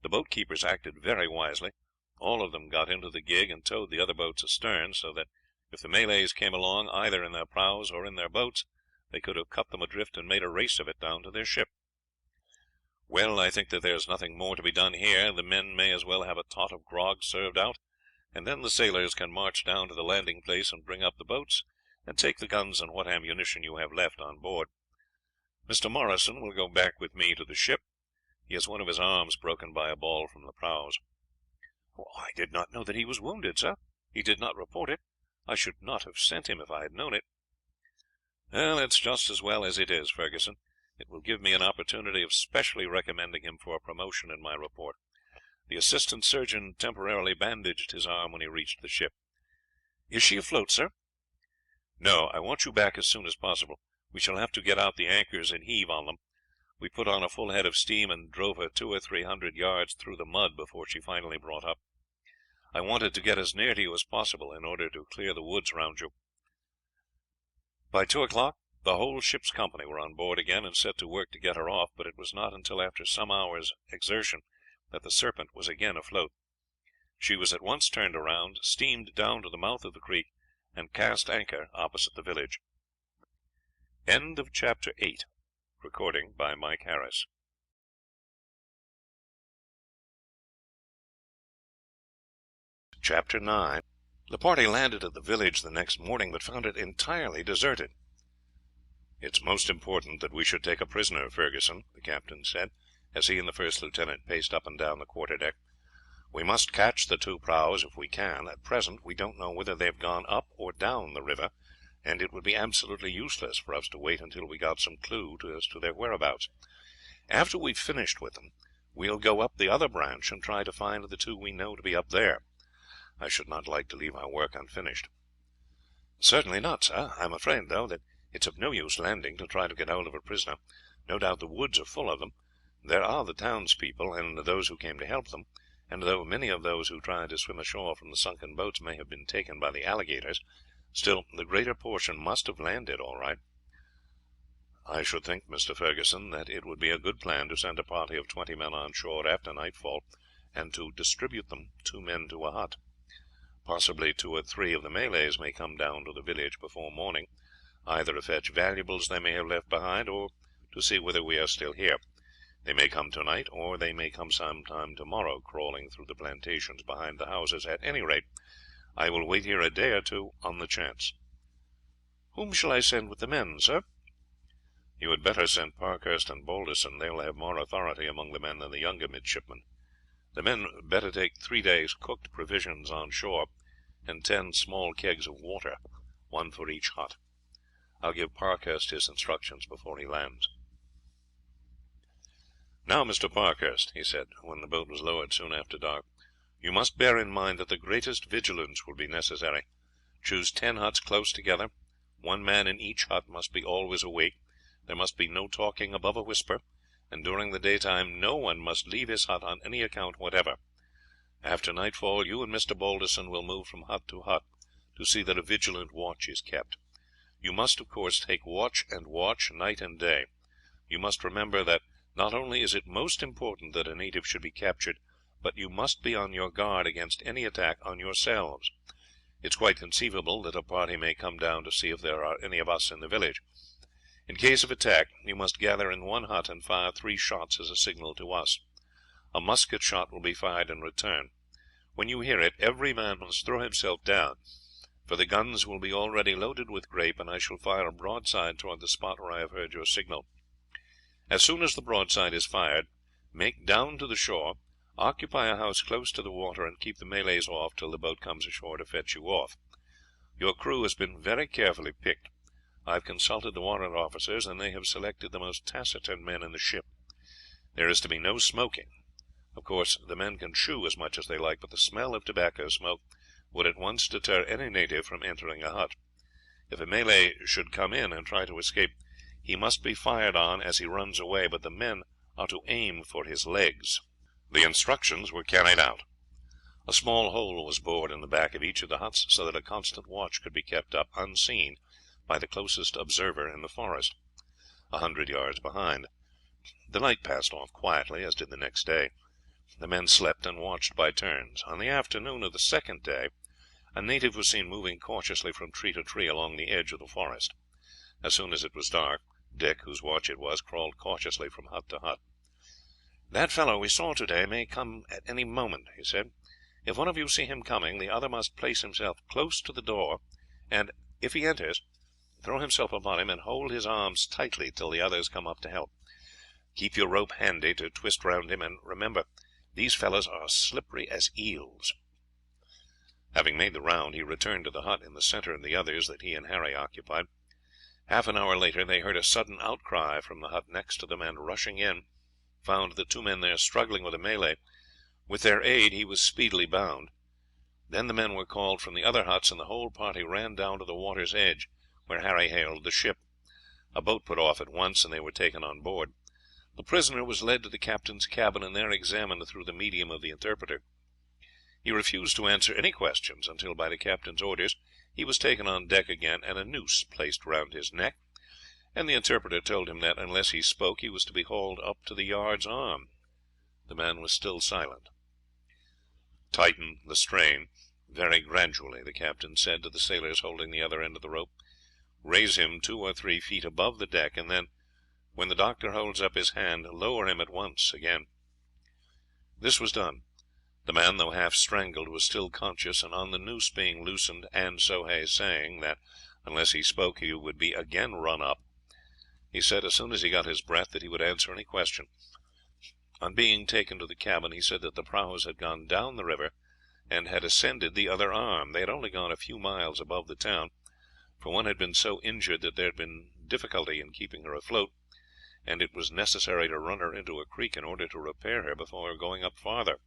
The boat keepers acted very wisely. All of them got into the gig and towed the other boats astern, so that if the Malays came along either in their prahus or in their boats, they could have cut them adrift and made a race of it down to their ship. Well, I think that there is nothing more to be done here. The men may as well have a tot of grog served out, and then the sailors can march down to the landing place and bring up the boats, and take the guns and what ammunition you have left on board. Mr. Morrison will go back with me to the ship. He has one of his arms broken by a ball from the prahus." "I did not know that he was wounded, sir. He did not report it. I should not have sent him if I had known it." "Well, it's just as well as it is, Ferguson. It will give me an opportunity of specially recommending him for a promotion in my report. The assistant surgeon temporarily bandaged his arm when he reached the ship." "Is she afloat, sir?" "No, I want you back as soon as possible. We shall have to get out the anchors and heave on them. We put on a full head of steam and drove her 200 or 300 yards through the mud before she finally brought up. I wanted to get as near to you as possible in order to clear the woods round you." By 2 o'clock the whole ship's company were on board again and set to work to get her off, but it was not until after some hours' exertion that the Serpent was again afloat. She was at once turned around, steamed down to the mouth of the creek, and cast anchor opposite the village. End of Chapter 8. Recording by Mike Harris. Chapter 9. The party landed at the village the next morning, but found it entirely deserted. "It's most important that we should take a prisoner, Ferguson," the captain said, as he and the first lieutenant paced up and down the quarterdeck. "We must catch the 2 prahus if we can. At present we don't know whether they have gone up or down the river, and it would be absolutely useless for us to wait until we got some clue as to their whereabouts. After we've finished with them, we'll go up the other branch and try to find the two we know to be up there. I should not like to leave our work unfinished." "Certainly not, sir. I am afraid, though, that it's of no use landing to try to get hold of a prisoner. No doubt the woods are full of them. There are the townspeople, and those who came to help them, and though many of those who tried to swim ashore from the sunken boats may have been taken by the alligators, still the greater portion must have landed all right." "I should think, Mr. Ferguson, that it would be a good plan to send a party of 20 men on shore after nightfall, and to distribute them, 2 men to a hut. Possibly 2 or 3 of the Malays may come down to the village before morning, either to fetch valuables they may have left behind, or to see whether we are still here. They may come tonight, or they may come sometime tomorrow, crawling through the plantations behind the houses. At any rate, I will wait here a day or 2 on the chance." "Whom shall I send with the men, sir?" "You had better send Parkhurst and Balderson. They will have more authority among the men than the younger midshipmen. The men better take 3 days' cooked provisions on shore, and 10 small kegs of water, 1 for each hut. I'll give Parkhurst his instructions before he lands." "Now, Mr. Parkhurst," he said, when the boat was lowered soon after dark, "you must bear in mind that the greatest vigilance will be necessary. Choose 10 huts close together. 1 man in each hut must be always awake. There must be no talking above a whisper, and during the daytime no one must leave his hut on any account whatever. After nightfall you and Mr. Balderson will move from hut to hut to see that a vigilant watch is kept. You must, of course, take watch and watch night and day. You must remember that not only is it most important that a native should be captured, but you must be on your guard against any attack on yourselves. It's quite conceivable that a party may come down to see if there are any of us in the village. In case of attack, you must gather in one hut and fire 3 shots as a signal to us. A musket shot will be fired in return. When you hear it, every man must throw himself down, for the guns will be already loaded with grape, and I shall fire a broadside toward the spot where I have heard your signal. As soon as the broadside is fired, make down to the shore, occupy a house close to the water, and keep the Malays off till the boat comes ashore to fetch you off. Your crew has been very carefully picked. I have consulted the warrant officers, and they have selected the most taciturn men in the ship. There is to be no smoking. Of course the men can chew as much as they like, but the smell of tobacco smoke would at once deter any native from entering a hut. If a Malay should come in and try to escape, he must be fired on as he runs away, but the men are to aim for his legs." The instructions were carried out. A small hole was bored in the back of each of the huts, so that a constant watch could be kept up unseen by the closest observer in the forest, 100 yards behind. The night passed off quietly, as did the next day. The men slept and watched by turns. On the afternoon of the second day a native was seen moving cautiously from tree to tree along the edge of the forest. As soon as it was dark, Dick, whose watch it was, crawled cautiously from hut to hut. "That fellow we saw today may come at any moment," he said. "If one of you see him coming, the other must place himself close to the door, and if he enters, throw himself upon him and hold his arms tightly till the others come up to help. Keep your rope handy to twist round him, and remember, these fellows are slippery as eels." Having made the round, he returned to the hut in the centre of the others that he and Harry occupied. Half an hour later they heard a sudden outcry from the hut next to them, and, rushing in, found the 2 men there struggling with a Malay. With their aid he was speedily bound. Then the men were called from the other huts, and the whole party ran down to the water's edge, where Harry hailed the ship. A boat put off at once, and they were taken on board. The prisoner was led to the captain's cabin, and there examined through the medium of the interpreter. He refused to answer any questions until, by the captain's orders, he was taken on deck again and a noose placed round his neck, and the interpreter told him that, unless he spoke, he was to be hauled up to the yard's arm. The man was still silent. "Tighten the strain very gradually," the captain said to the sailors holding the other end of the rope. "Raise him 2 or 3 feet above the deck, and then, when the doctor holds up his hand, lower him at once again." This was done. The man, though half strangled, was still conscious, and on the noose being loosened, and Sohay saying that unless he spoke he would be again run up, he said, as soon as he got his breath, that he would answer any question. On being taken to the cabin, he said that the prahus had gone down the river and had ascended the other arm. They had only gone a few miles above the town, for one had been so injured that there had been difficulty in keeping her afloat, and it was necessary to run her into a creek in order to repair her before going up farther.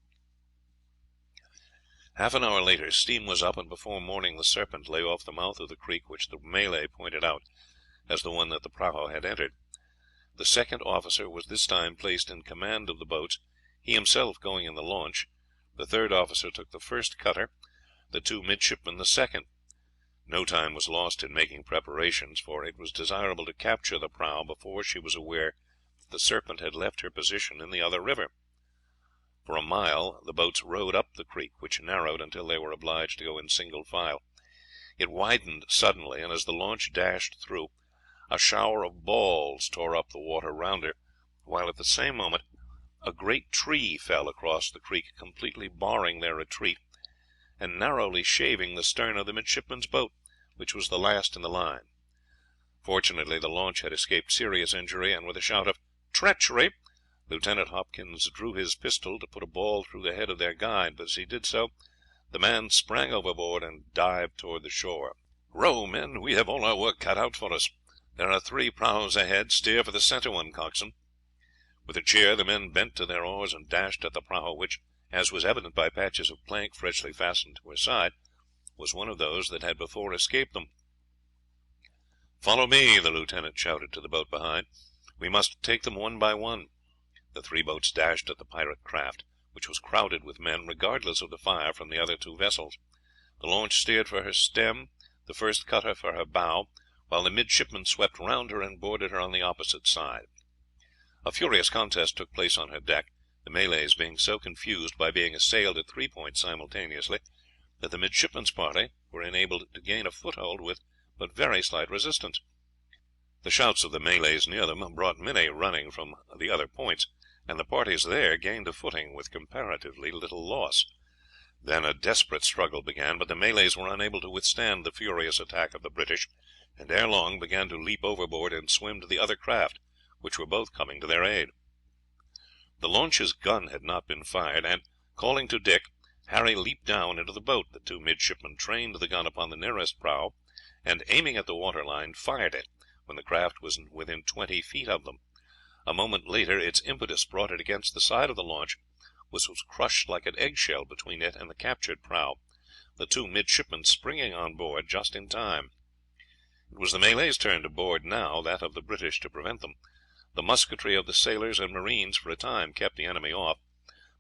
Half an hour later steam was up, and before morning the Serpent lay off the mouth of the creek which the Malay pointed out as the one that the prahu had entered. The second officer was this time placed in command of the boats, he himself going in the launch. The third officer took the first cutter, the two midshipmen the second. No time was lost in making preparations, for it was desirable to capture the prahu before she was aware that the Serpent had left her position in the other river. For a mile the boats rowed up the creek, which narrowed until they were obliged to go in single file. It widened suddenly, and as the launch dashed through, a shower of balls tore up the water round her, while at the same moment a great tree fell across the creek, completely barring their retreat, and narrowly shaving the stern of the midshipmen's boat, which was the last in the line. Fortunately the launch had escaped serious injury, and with a shout of "Treachery!" Lieutenant Hopkins drew his pistol to put a ball through the head of their guide, but as he did so the man sprang overboard and dived towards the shore. "Row, men, we have all our work cut out for us. There are 3 prahus ahead. Steer for the centre one, coxswain." With a cheer the men bent to their oars and dashed at the prahu, which, as was evident by patches of plank freshly fastened to her side, was one of those that had before escaped them. "Follow me," the lieutenant shouted to the boat behind. "We must take them one by one." The 3 boats dashed at the pirate craft, which was crowded with men, regardless of the fire from the other 2 vessels. The launch steered for her stem, the first cutter for her bow, while the midshipmen swept round her and boarded her on the opposite side. A furious contest took place on her deck, the Malays being so confused by being assailed at 3 points simultaneously that the midshipmen's party were enabled to gain a foothold with but very slight resistance. The shouts of the Malays near them brought many running from the other points, and the parties there gained a footing with comparatively little loss. Then a desperate struggle began, but the Malays were unable to withstand the furious attack of the British, and ere long began to leap overboard and swim to the other craft, which were both coming to their aid. The launch's gun had not been fired, and, calling to Dick, Harry leaped down into the boat. The 2 midshipmen trained the gun upon the nearest prahu, and, aiming at the waterline, fired it when the craft was within 20 feet of them. A moment later its impetus brought it against the side of the launch, which was crushed like an eggshell between it and the captured prahu, the 2 midshipmen springing on board just in time. It was the Malays' turn to board now, that of the British to prevent them. The musketry of the sailors and marines for a time kept the enemy off,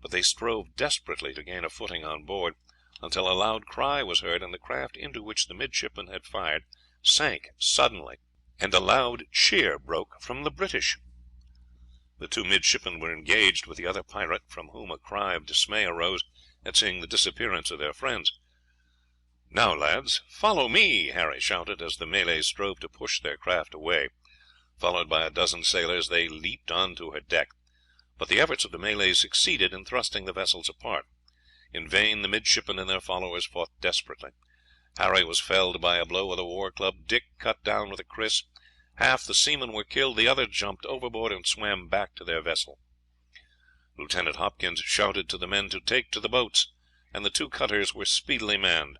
but they strove desperately to gain a footing on board, until a loud cry was heard, and the craft into which the midshipmen had fired sank suddenly, and a loud cheer broke from the British. The 2 midshipmen were engaged with the other pirate, from whom a cry of dismay arose at seeing the disappearance of their friends. "Now, lads, follow me," Harry shouted, as the Malays strove to push their craft away. Followed by a dozen sailors, they leaped on to her deck, but the efforts of the Malays succeeded in thrusting the vessels apart. In vain the midshipmen and their followers fought desperately. Harry was felled by a blow with a war club, Dick cut down with a kris. Half the seamen were killed, the others jumped overboard and swam back to their vessel. Lieutenant Hopkins shouted to the men to take to the boats, and the 2 cutters were speedily manned.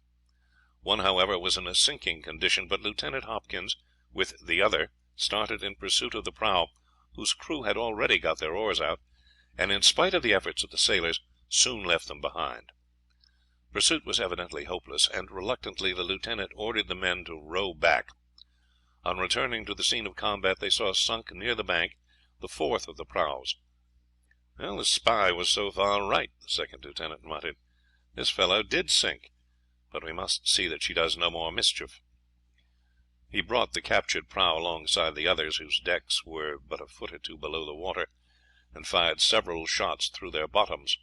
One, however, was in a sinking condition, but Lieutenant Hopkins, with the other, started in pursuit of the prahu, whose crew had already got their oars out, and, in spite of the efforts of the sailors, soon left them behind. Pursuit was evidently hopeless, and reluctantly the lieutenant ordered the men to row back. On returning to the scene of combat, they saw sunk near the bank the 4th of the prahus. "Well, the spy was so far right," the second lieutenant muttered. "This fellow did sink, but we must see that she does no more mischief." He brought the captured prahu alongside the others, whose decks were but a foot or 2 below the water, and fired several shots through their bottoms.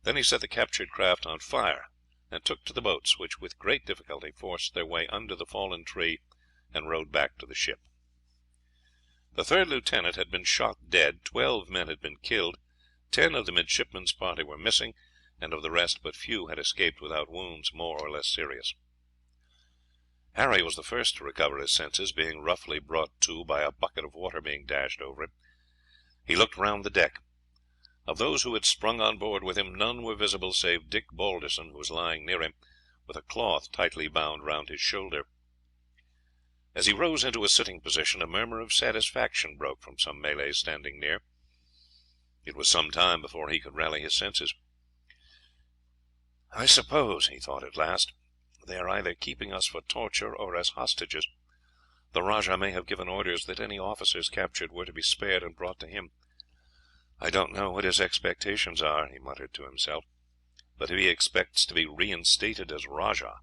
Then he set the captured craft on fire, and took to the boats, which with great difficulty forced their way under the fallen tree and rowed back to the ship. The third lieutenant had been shot dead, 12 men had been killed, 10 of the midshipmen's party were missing, and of the rest but few had escaped without wounds more or less serious. Harry was the first to recover his senses, being roughly brought to by a bucket of water being dashed over him. He looked round the deck. Of those who had sprung on board with him, none were visible save Dick Balderson, who was lying near him, with a cloth tightly bound round his shoulder. As he rose into a sitting position, a murmur of satisfaction broke from some Malays standing near. It was some time before he could rally his senses. "I suppose," he thought at last, "they are either keeping us for torture or as hostages. The rajah may have given orders that any officers captured were to be spared and brought to him. I don't know what his expectations are," he muttered to himself, "but if he expects to be reinstated as rajah,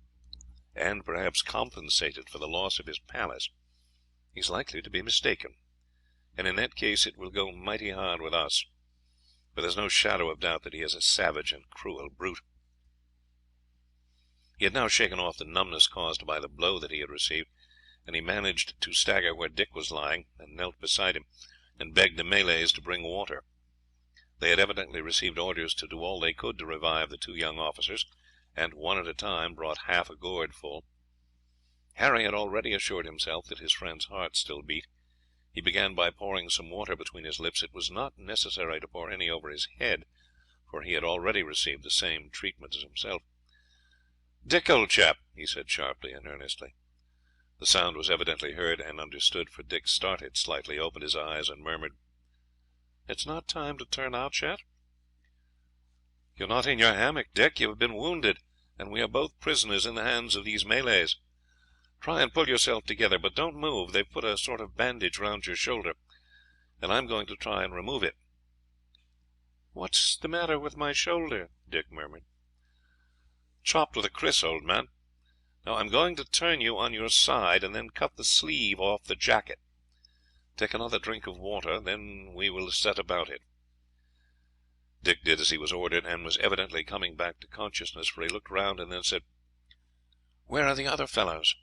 and perhaps compensated for the loss of his palace, he is likely to be mistaken, and in that case it will go mighty hard with us, for there is no shadow of doubt that he is a savage and cruel brute." He had now shaken off the numbness caused by the blow that he had received, and he managed to stagger where Dick was lying, and knelt beside him, and begged the Malays to bring water. They had evidently received orders to do all they could to revive the two young officers, and one at a time brought half a gourd full. Harry had already assured himself that his friend's heart still beat. He began by pouring some water between his lips. It was not necessary to pour any over his head, for he had already received the same treatment as himself. "Dick, old chap," he said sharply and earnestly. The sound was evidently heard and understood, for Dick started slightly, opened his eyes, and murmured, "It's not time to turn out yet?" "You are not in your hammock, Dick. You have been wounded, and we are both prisoners in the hands of these Malays. Try and pull yourself together, but don't move. They have put a sort of bandage round your shoulder, and I am going to try and remove it." "What's the matter with my shoulder?" Dick murmured. "Chopped with a kris, old man. Now I am going to turn you on your side, and then cut the sleeve off the jacket. Take another drink of water, then we will set about it." Dick did as he was ordered, and was evidently coming back to consciousness, for he looked round and then said, "Where are the other fellows?"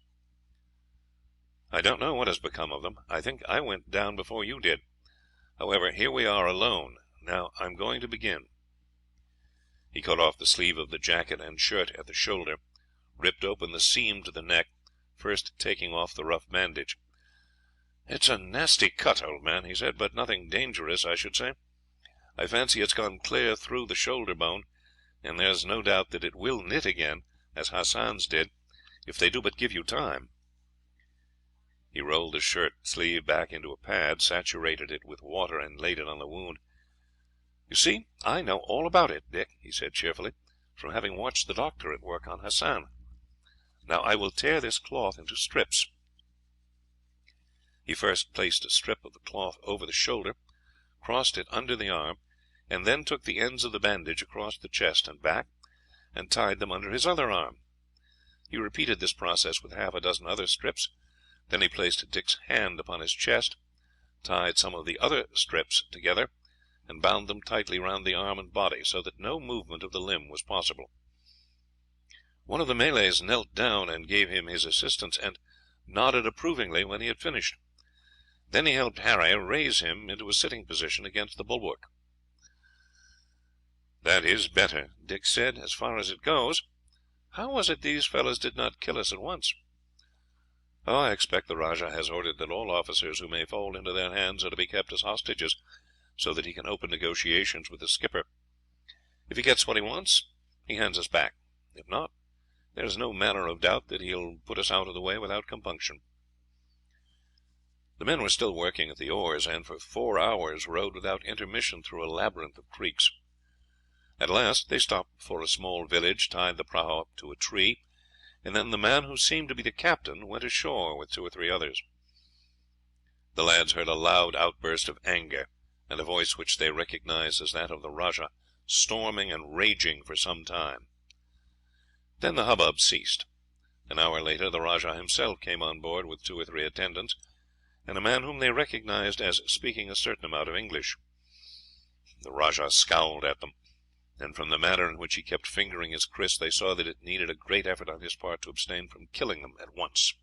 "I don't know what has become of them. I think I went down before you did. However, here we are alone. Now I am going to begin." He cut off the sleeve of the jacket and shirt at the shoulder, ripped open the seam to the neck, first taking off the rough bandage. "It's a nasty cut, old man," he said, "but nothing dangerous, I should say. I fancy it's gone clear through the shoulder bone, and there's no doubt that it will knit again, as Hassan's did, if they do but give you time." He rolled the shirt sleeve back into a pad, saturated it with water, and laid it on the wound. "You see, I know all about it, Dick," he said cheerfully, "from having watched the doctor at work on Hassan. Now I will tear this cloth into strips." He first placed a strip of the cloth over the shoulder, crossed it under the arm, and then took the ends of the bandage across the chest and back, and tied them under his other arm. He repeated this process with half a dozen other strips. Then he placed Dick's hand upon his chest, tied some of the other strips together, and bound them tightly round the arm and body, so that no movement of the limb was possible. One of the Malays knelt down and gave him his assistance, and nodded approvingly when he had finished. Then he helped Harry raise him into a sitting position against the bulwark. "That is better," Dick said, "as far as it goes. How was it these fellows did not kill us at once?" "Oh, I expect the rajah has ordered that all officers who may fall into their hands are to be kept as hostages, so that he can open negotiations with the skipper. If he gets what he wants, he hands us back. If not, there is no manner of doubt that he will put us out of the way without compunction." The men were still working at the oars, and for 4 hours rowed without intermission through a labyrinth of creeks. At last they stopped before a small village, tied the prahu up to a tree, and then the man who seemed to be the captain went ashore with 2 or 3 others. The lads heard a loud outburst of anger, and a voice which they recognized as that of the rajah, storming and raging for some time. Then the hubbub ceased. An hour later the rajah himself came on board with 2 or 3 attendants, and a man whom they recognized as speaking a certain amount of English. The rajah scowled at them, and from the manner in which he kept fingering his kris, they saw that it needed a great effort on his part to abstain from killing them at once.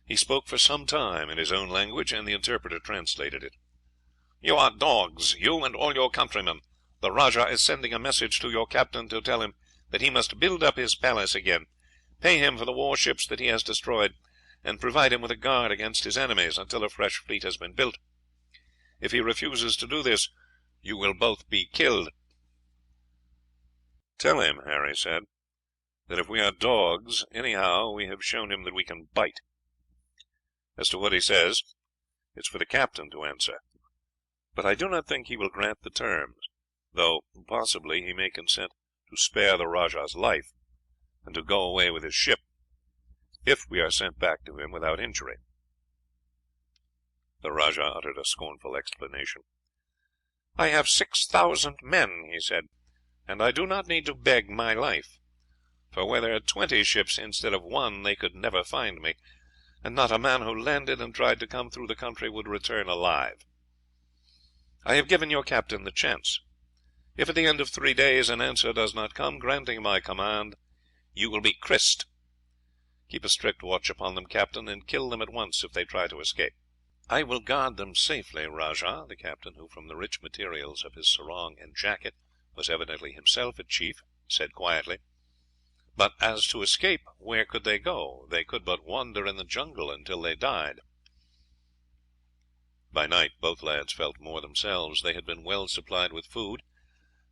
He spoke for some time in his own language, and the interpreter translated it. "You are dogs, you and all your countrymen. The rajah is sending a message to your captain to tell him that he must build up his palace again, pay him for the warships that he has destroyed, and provide him with a guard against his enemies until a fresh fleet has been built. If he refuses to do this, you will both be killed." "Tell him," Harry said, "that if we are dogs, anyhow we have shown him that we can bite." As to what he says, it's for the captain to answer, but I do not think he will grant the terms, though possibly he may consent to spare the rajah's life, and to go away with his ship, if we are sent back to him without injury." The rajah uttered a scornful exclamation. "I have 6,000 men," he said, "and I do not need to beg my life, for were there 20 ships instead of one they could never find me, and not a man who landed and tried to come through the country would return alive. I have given your captain the chance. If at the end of 3 days an answer does not come granting my command, you will be krised. Keep a strict watch upon them, captain, and kill them at once if they try to escape." "I will guard them safely, Rajah," the captain, who from the rich materials of his sarong and jacket was evidently himself a chief, said quietly. "But as to escape, where could they go? They could but wander in the jungle until they died." By night both lads felt more themselves. They had been well supplied with food,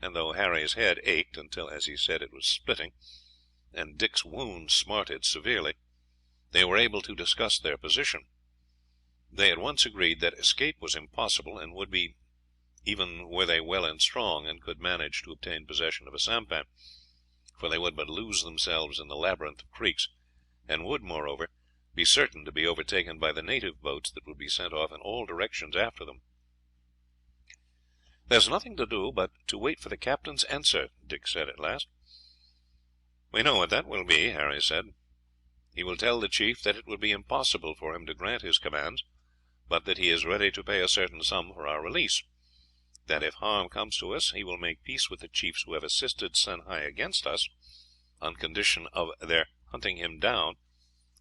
and though Harry's head ached until, as he said, it was splitting, and Dick's wound smarted severely, they were able to discuss their position. They at once agreed that escape was impossible, and would be even were they well and strong, and could manage to obtain possession of a sampan, for they would but lose themselves in the labyrinth of creeks, and would, moreover, be certain to be overtaken by the native boats that would be sent off in all directions after them. "There is nothing to do but to wait for the captain's answer," Dick said at last. "We know what that will be," Harry said. "He will tell the chief that it would be impossible for him to grant his commands, but that he is ready to pay a certain sum for our release; that if harm comes to us he will make peace with the chiefs who have assisted Senhai against us, on condition of their hunting him down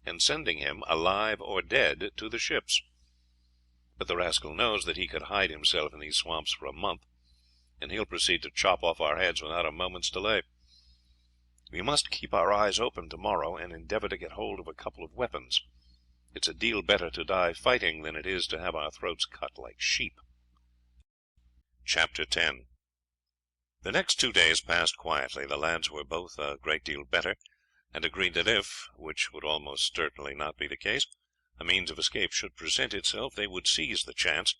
and sending him, alive or dead, to the ships. But the rascal knows that he could hide himself in these swamps for a month, and he will proceed to chop off our heads without a moment's delay. We must keep our eyes open tomorrow, and endeavour to get hold of a couple of weapons. It's a deal better to die fighting than it is to have our throats cut like sheep." Chapter 10. The next 2 days passed quietly. The lads were both a great deal better, and agreed that if, which would almost certainly not be the case, a means of escape should present itself, they would seize the chance,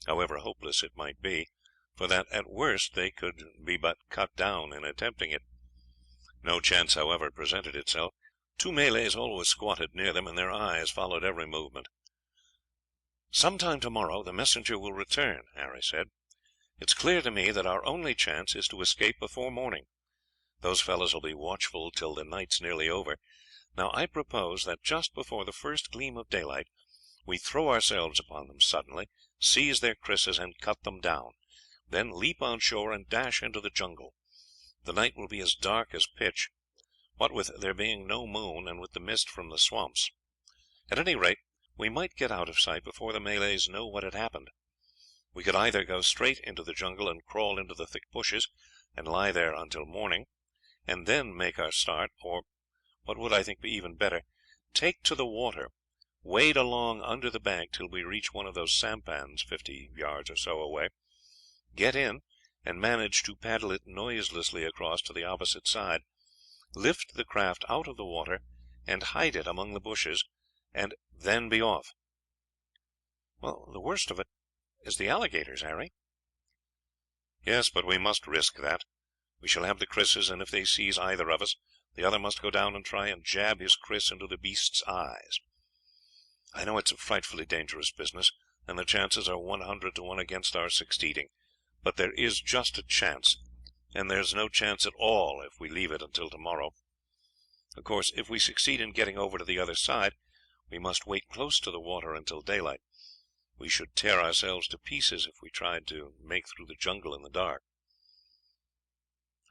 however hopeless it might be, for that at worst they could be but cut down in attempting it. No chance, however, presented itself. 2 Malays always squatted near them, and their eyes followed every movement. "Some time tomorrow the messenger will return," Harry said. "It is clear to me that our only chance is to escape before morning. Those fellows will be watchful till the night's nearly over. Now I propose that just before the first gleam of daylight we throw ourselves upon them suddenly, seize their krises and cut them down, then leap on shore and dash into the jungle. The night will be as dark as pitch, what with there being no moon and with the mist from the swamps. At any rate we might get out of sight before the Malays know what had happened. We could either go straight into the jungle and crawl into the thick bushes and lie there until morning, and then make our start, or, what would I think be even better, take to the water, wade along under the bank till we reach one of those sampans 50 yards or so away, get in and manage to paddle it noiselessly across to the opposite side, lift the craft out of the water and hide it among the bushes, and then be off." "Well, the worst of it is the alligators, Harry." "Yes, but we must risk that. We shall have the krises, and if they seize either of us, the other must go down and try and jab his kris into the beast's eyes. I know it's a frightfully dangerous business, and the chances are 100 to 1 against our succeeding, but there is just a chance, and there's no chance at all if we leave it until tomorrow. Of course, if we succeed in getting over to the other side, we must wait close to the water until daylight. We should tear ourselves to pieces if we tried to make through the jungle in the dark."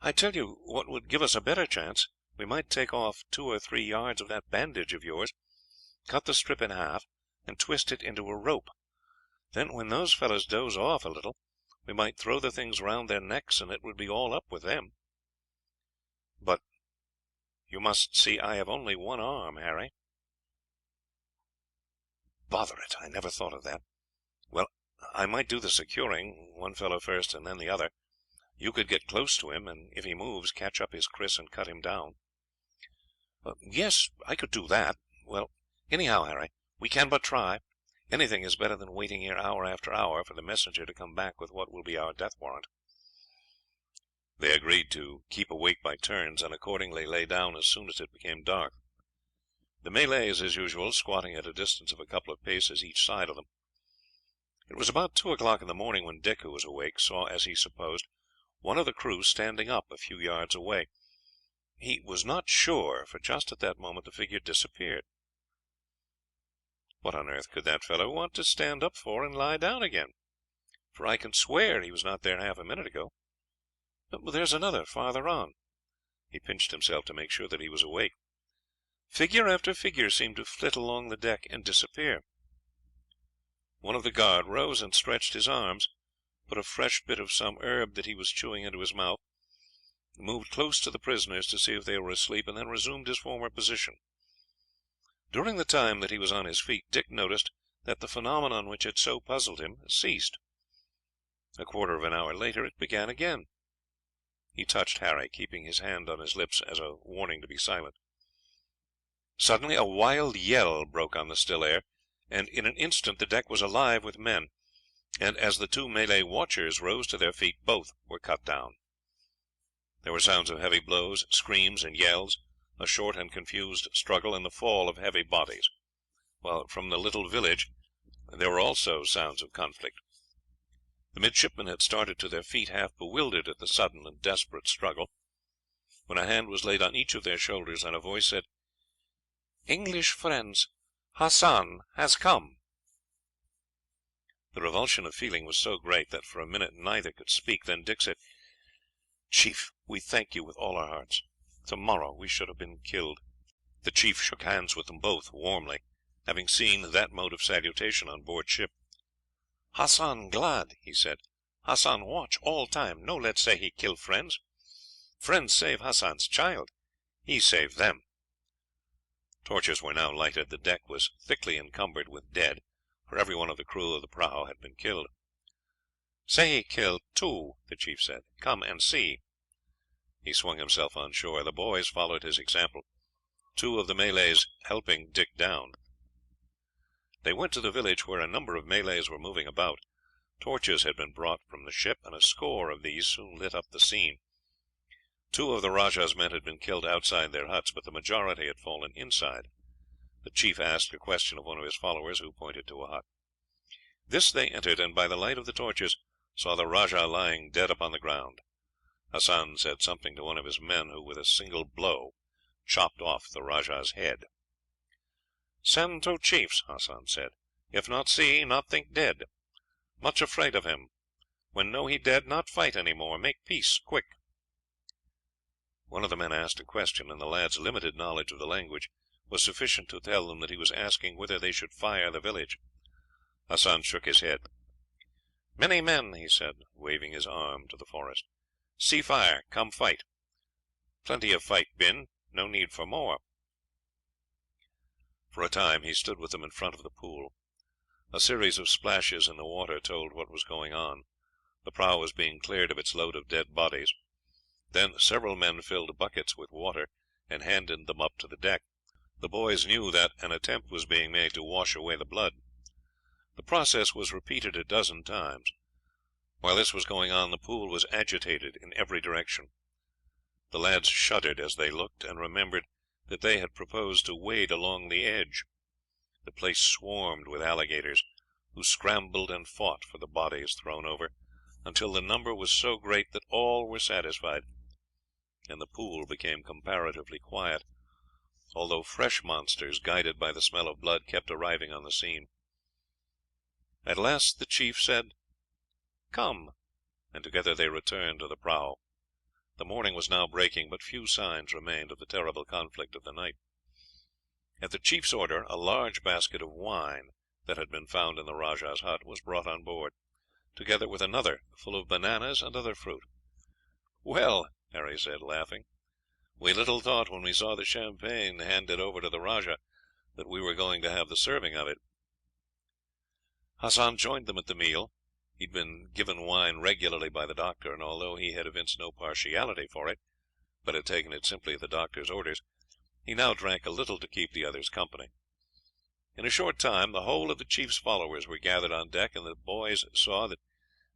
"I tell you what would give us a better chance. We might take off 2 or 3 yards of that bandage of yours, cut the strip in half, and twist it into a rope. Then when those fellows doze off a little, we might throw the things round their necks, and it would be all up with them." "But you must see I have only one arm, Harry." "Bother it, I never thought of that. Well, I might do the securing, one fellow first and then the other. You could get close to him, and if he moves, catch up his kris and cut him down." "Yes, I could do that. Well, anyhow, Harry, We can but try. Anything is better than waiting here hour after hour for the messenger to come back with what will be our death warrant." They agreed to keep awake by turns, and accordingly lay down as soon as it became dark. The Malays, as usual, squatting at a distance of a couple of paces each side of them. It was about 2 o'clock in the morning when Dick, who was awake, saw, as he supposed, one of the crew standing up a few yards away. He was not sure, for just at that moment the figure disappeared. What on earth could that fellow want to stand up for and lie down again? For I can swear he was not there half a minute ago. But there's another farther on. He pinched himself to make sure that he was awake. Figure after figure seemed to flit along the deck and disappear. One of the guard rose and stretched his arms, put a fresh bit of some herb that he was chewing into his mouth, moved close to the prisoners to see if they were asleep, and then resumed his former position. During the time that he was on his feet, Dick noticed that the phenomenon which had so puzzled him ceased. A quarter of an hour later it began again. He touched Harry, keeping his hand on his lips as a warning to be silent. Suddenly a wild yell broke on the still air, and in an instant the deck was alive with men, and as the two Malay watchers rose to their feet both were cut down. There were sounds of heavy blows, screams and yells, a short and confused struggle, and the fall of heavy bodies, while from the little village there were also sounds of conflict. The midshipmen had started to their feet, half bewildered at the sudden and desperate struggle, when a hand was laid on each of their shoulders, and a voice said, "English friends, Hassan has come." The revulsion of feeling was so great that for a minute neither could speak. Then Dick said, "Chief, we thank you with all our hearts. Tomorrow we should have been killed." The chief shook hands with them both warmly, having seen that mode of salutation on board ship. "Hassan glad," he said. "Hassan watch all time. No let say he kill friends. Friends save Hassan's child. He save them." Torches were now lighted. The deck was thickly encumbered with dead, for every one of the crew of the prahu had been killed. "Say he killed two," the chief said. "Come and see." He swung himself on shore. The boys followed his example, two of the Malays helping Dick down. They went to the village, where a number of Malays were moving about. Torches had been brought from the ship, and a score of these soon lit up the scene. Two of the rajah's men had been killed outside their huts, but the majority had fallen inside. The chief asked a question of one of his followers, who pointed to a hut. This they entered, and by the light of the torches saw the rajah lying dead upon the ground. Hassan said something to one of his men, who with a single blow chopped off the rajah's head. "Send to chiefs," Hassan said. "If not see, not think dead. Much afraid of him. When know he dead, not fight any more. Make peace quick." One of the men asked a question, and the lad's limited knowledge of the language was sufficient to tell them that he was asking whether they should fire the village. Hassan shook his head. "Many men," he said, waving his arm to the forest. "See fire, come fight. Plenty of fight been, no need for more." For a time he stood with them in front of the pool. A series of splashes in the water told what was going on. The prahu was being cleared of its load of dead bodies. Then several men filled buckets with water and handed them up to the deck. The boys knew that an attempt was being made to wash away the blood. The process was repeated a dozen times. While this was going on, the pool was agitated in every direction. The lads shuddered as they looked, and remembered that they had proposed to wade along the edge. The place swarmed with alligators, who scrambled and fought for the bodies thrown over, until the number was so great that all were satisfied, and the pool became comparatively quiet, although fresh monsters, guided by the smell of blood, kept arriving on the scene. At last the chief said, "Come," and together they returned to the prahu. The morning was now breaking, but few signs remained of the terrible conflict of the night. At the chief's order, a large basket of wine that had been found in the rajah's hut was brought on board, together with another full of bananas and other fruit. "Well," Harry said, laughing, "we little thought when we saw the champagne handed over to the rajah that we were going to have the serving of it." Hassan joined them at the meal. He had been given wine regularly by the doctor, and although he had evinced no partiality for it, but had taken it simply at the doctor's orders, he now drank a little to keep the others company. In a short time the whole of the chief's followers were gathered on deck, and the boys saw that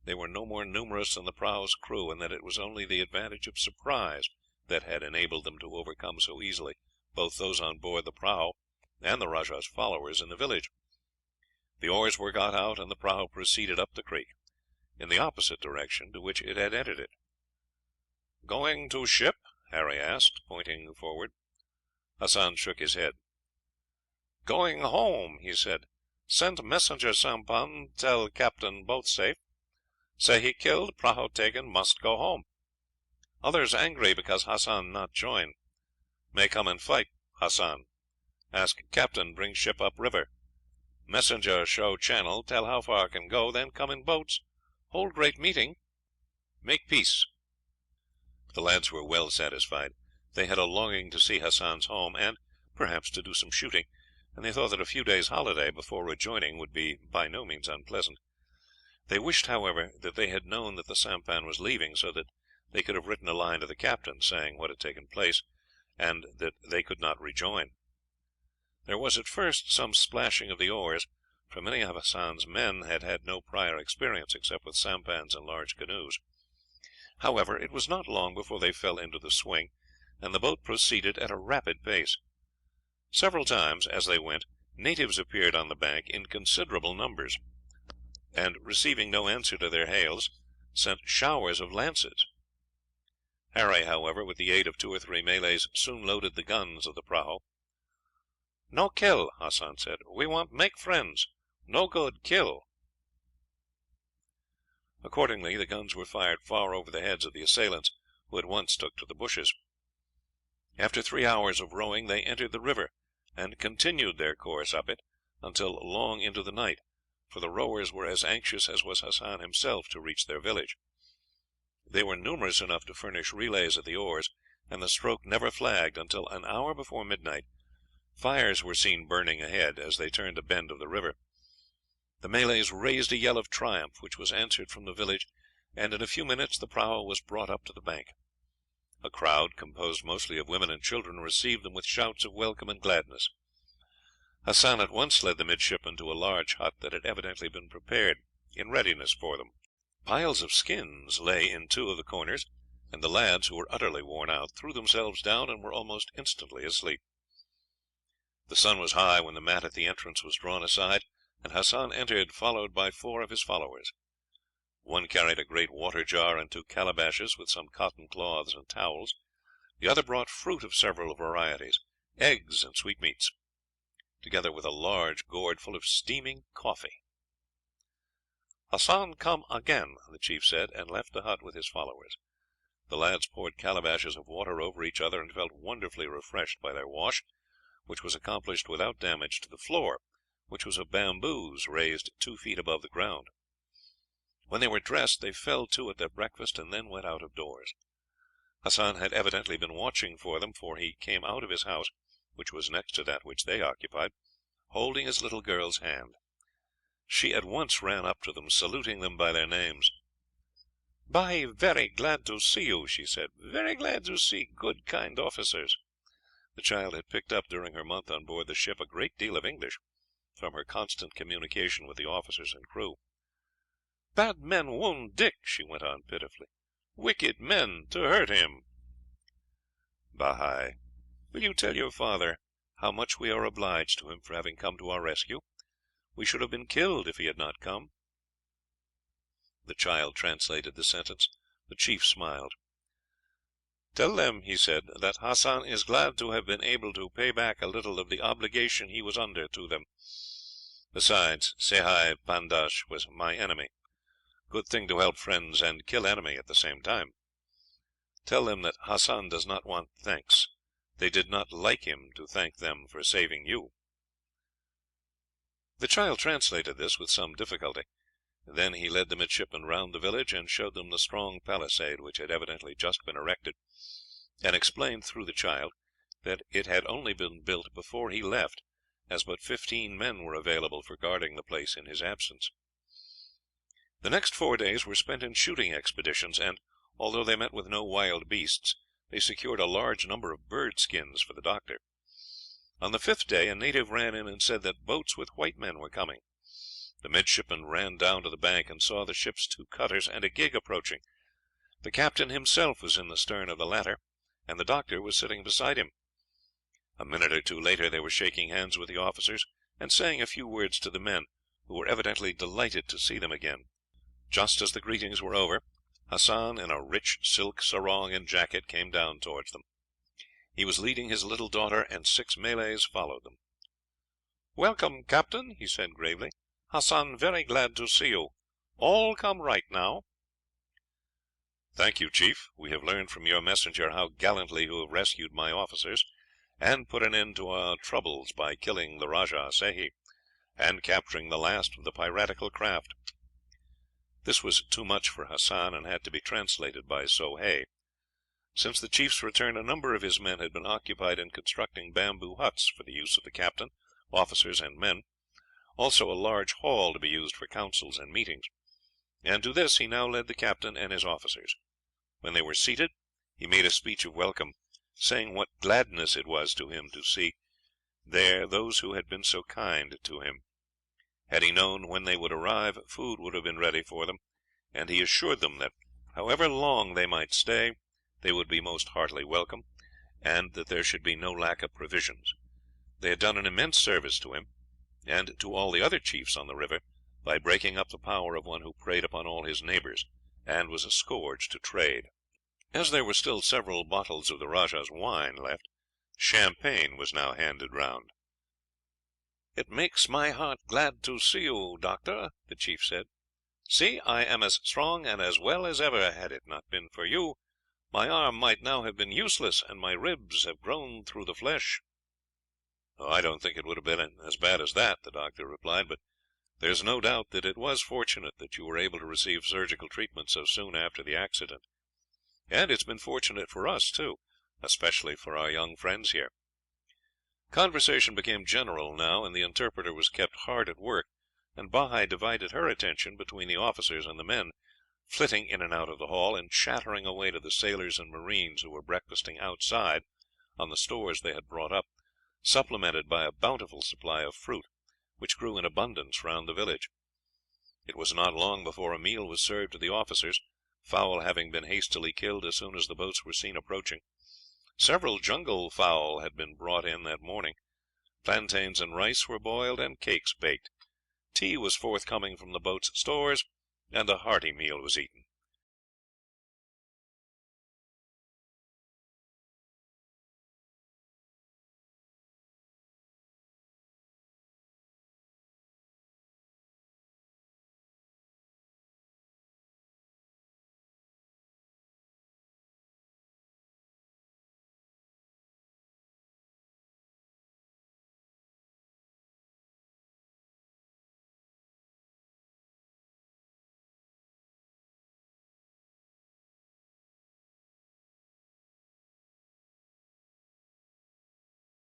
they were no more numerous than the prah's crew, and that it was only the advantage of surprise that had enabled them to overcome so easily both those on board the prahu and the rajah's followers in the village. The oars were got out, and the prahu proceeded up the creek, in the opposite direction to which it had entered it. "Going to ship?" Harry asked, pointing forward. Hassan shook his head. "Going home," he said. "Sent messenger sampan, tell captain boat safe. Say he killed, prahu taken, must go home. Others angry because Hassan not join. May come and fight, Hassan. Ask captain bring ship up river. Messenger show channel, tell how far can go, then come in boats. Hold great meeting. Make peace." The lads were well satisfied. They had a longing to see Hassan's home, and perhaps to do some shooting, and they thought that a few days' holiday before rejoining would be by no means unpleasant. They wished, however, that they had known that the sampan was leaving, so that they could have written a line to the captain saying what had taken place, and that they could not rejoin. There was at first some splashing of the oars, for many of Hassan's men had had no prior experience except with sampans and large canoes. However, it was not long before they fell into the swing, and the boat proceeded at a rapid pace. Several times, as they went, natives appeared on the bank in considerable numbers, and, receiving no answer to their hails, sent showers of lances. Harry, however, with the aid of 2 or 3 Malays, soon loaded the guns of the prahu. "No kill," Hassan said. "We want make friends. No good kill." Accordingly, the guns were fired far over the heads of the assailants, who at once took to the bushes. After 3 hours of rowing they entered the river, and continued their course up it until long into the night, for the rowers were as anxious as was Hassan himself to reach their village. They were numerous enough to furnish relays at the oars, and the stroke never flagged until, an hour before midnight, fires were seen burning ahead as they turned a bend of the river. The Malays raised a yell of triumph, which was answered from the village, and in a few minutes the prahu was brought up to the bank. A crowd, composed mostly of women and children, received them with shouts of welcome and gladness. Hassan at once led the midshipmen to a large hut that had evidently been prepared in readiness for them. Piles of skins lay in 2 of the corners, and the lads, who were utterly worn out, threw themselves down and were almost instantly asleep. The sun was high when the mat at the entrance was drawn aside, and Hassan entered, followed by 4 of his followers. One carried a great water jar and 2 calabashes with some cotton cloths and towels. The other brought fruit of several varieties, eggs and sweetmeats, together with a large gourd full of steaming coffee. "Hassan come again," the chief said, and left the hut with his followers. The lads poured calabashes of water over each other, and felt wonderfully refreshed by their wash, which was accomplished without damage to the floor, which was of bamboos raised 2 feet above the ground. When they were dressed they fell to at their breakfast, and then went out of doors. Hassan had evidently been watching for them, for he came out of his house, which was next to that which they occupied, holding his little girl's hand. She at once ran up to them, saluting them by their names. "Bhai, very glad to see you," she said. "Very glad to see good, kind officers." The child had picked up during her month on board the ship a great deal of English, from her constant communication with the officers and crew. "Bad men wound Dick," she went on pitifully. "Wicked men to hurt him." "Bhai, will you tell your father how much we are obliged to him for having come to our rescue? We should have been killed if he had not come." The child translated the sentence. The chief smiled. "Tell them," he said, "that Hassan is glad to have been able to pay back a little of the obligation he was under to them. Besides, Sehi Pandash was my enemy. Good thing to help friends and kill enemy at the same time. Tell them that Hassan does not want thanks. They did not like him to thank them for saving you." The child translated this with some difficulty. Then he led the midshipmen round the village, and showed them the strong palisade which had evidently just been erected, and explained through the child that it had only been built before he left, as but 15 men were available for guarding the place in his absence. The next 4 days were spent in shooting expeditions, and, although they met with no wild beasts, they secured a large number of bird skins for the doctor. On the fifth day a native ran in and said that boats with white men were coming. The midshipmen ran down to the bank and saw the ship's two cutters and a gig approaching. The captain himself was in the stern of the latter, and the doctor was sitting beside him. A minute or two later they were shaking hands with the officers and saying a few words to the men, who were evidently delighted to see them again. Just as the greetings were over, Hassan, in a rich silk sarong and jacket, came down towards them. He was leading his little daughter, and 6 Malays followed them. "Welcome, captain," he said gravely. "Hassan very glad to see you. All come right now." "Thank you, chief. We have learned from your messenger how gallantly you have rescued my officers, and put an end to our troubles by killing the Rajah Sehi, and capturing the last of the piratical craft." This was too much for Hassan, and had to be translated by Soh Hay. Since the chief's return a number of his men had been occupied in constructing bamboo huts for the use of the captain, officers, and men, also a large hall to be used for councils and meetings, and to this he now led the captain and his officers. When they were seated he made a speech of welcome, saying what gladness it was to him to see there those who had been so kind to him. Had he known when they would arrive, food would have been ready for them, and he assured them that however long they might stay they would be most heartily welcome, and that there should be no lack of provisions. They had done an immense service to him, and to all the other chiefs on the river, by breaking up the power of one who preyed upon all his neighbours, and was a scourge to trade. As there were still several bottles of the rajah's wine left, champagne was now handed round. "It makes my heart glad to see you, doctor," the chief said. "See, I am as strong and as well as ever. Had it not been for you, my arm might now have been useless, and my ribs have grown through the flesh." "I don't think it would have been as bad as that," the doctor replied, "but there is no doubt that it was fortunate that you were able to receive surgical treatment so soon after the accident, and it has been fortunate for us too, especially for our young friends here." Conversation became general now, and the interpreter was kept hard at work, and Bahi divided her attention between the officers and the men, flitting in and out of the hall, and chattering away to the sailors and marines who were breakfasting outside on the stores they had brought up, supplemented by a bountiful supply of fruit, which grew in abundance round the village. It was not long before a meal was served to the officers, fowl having been hastily killed as soon as the boats were seen approaching. Several jungle fowl had been brought in that morning. Plantains and rice were boiled, and cakes baked. Tea was forthcoming from the boats' stores, and a hearty meal was eaten.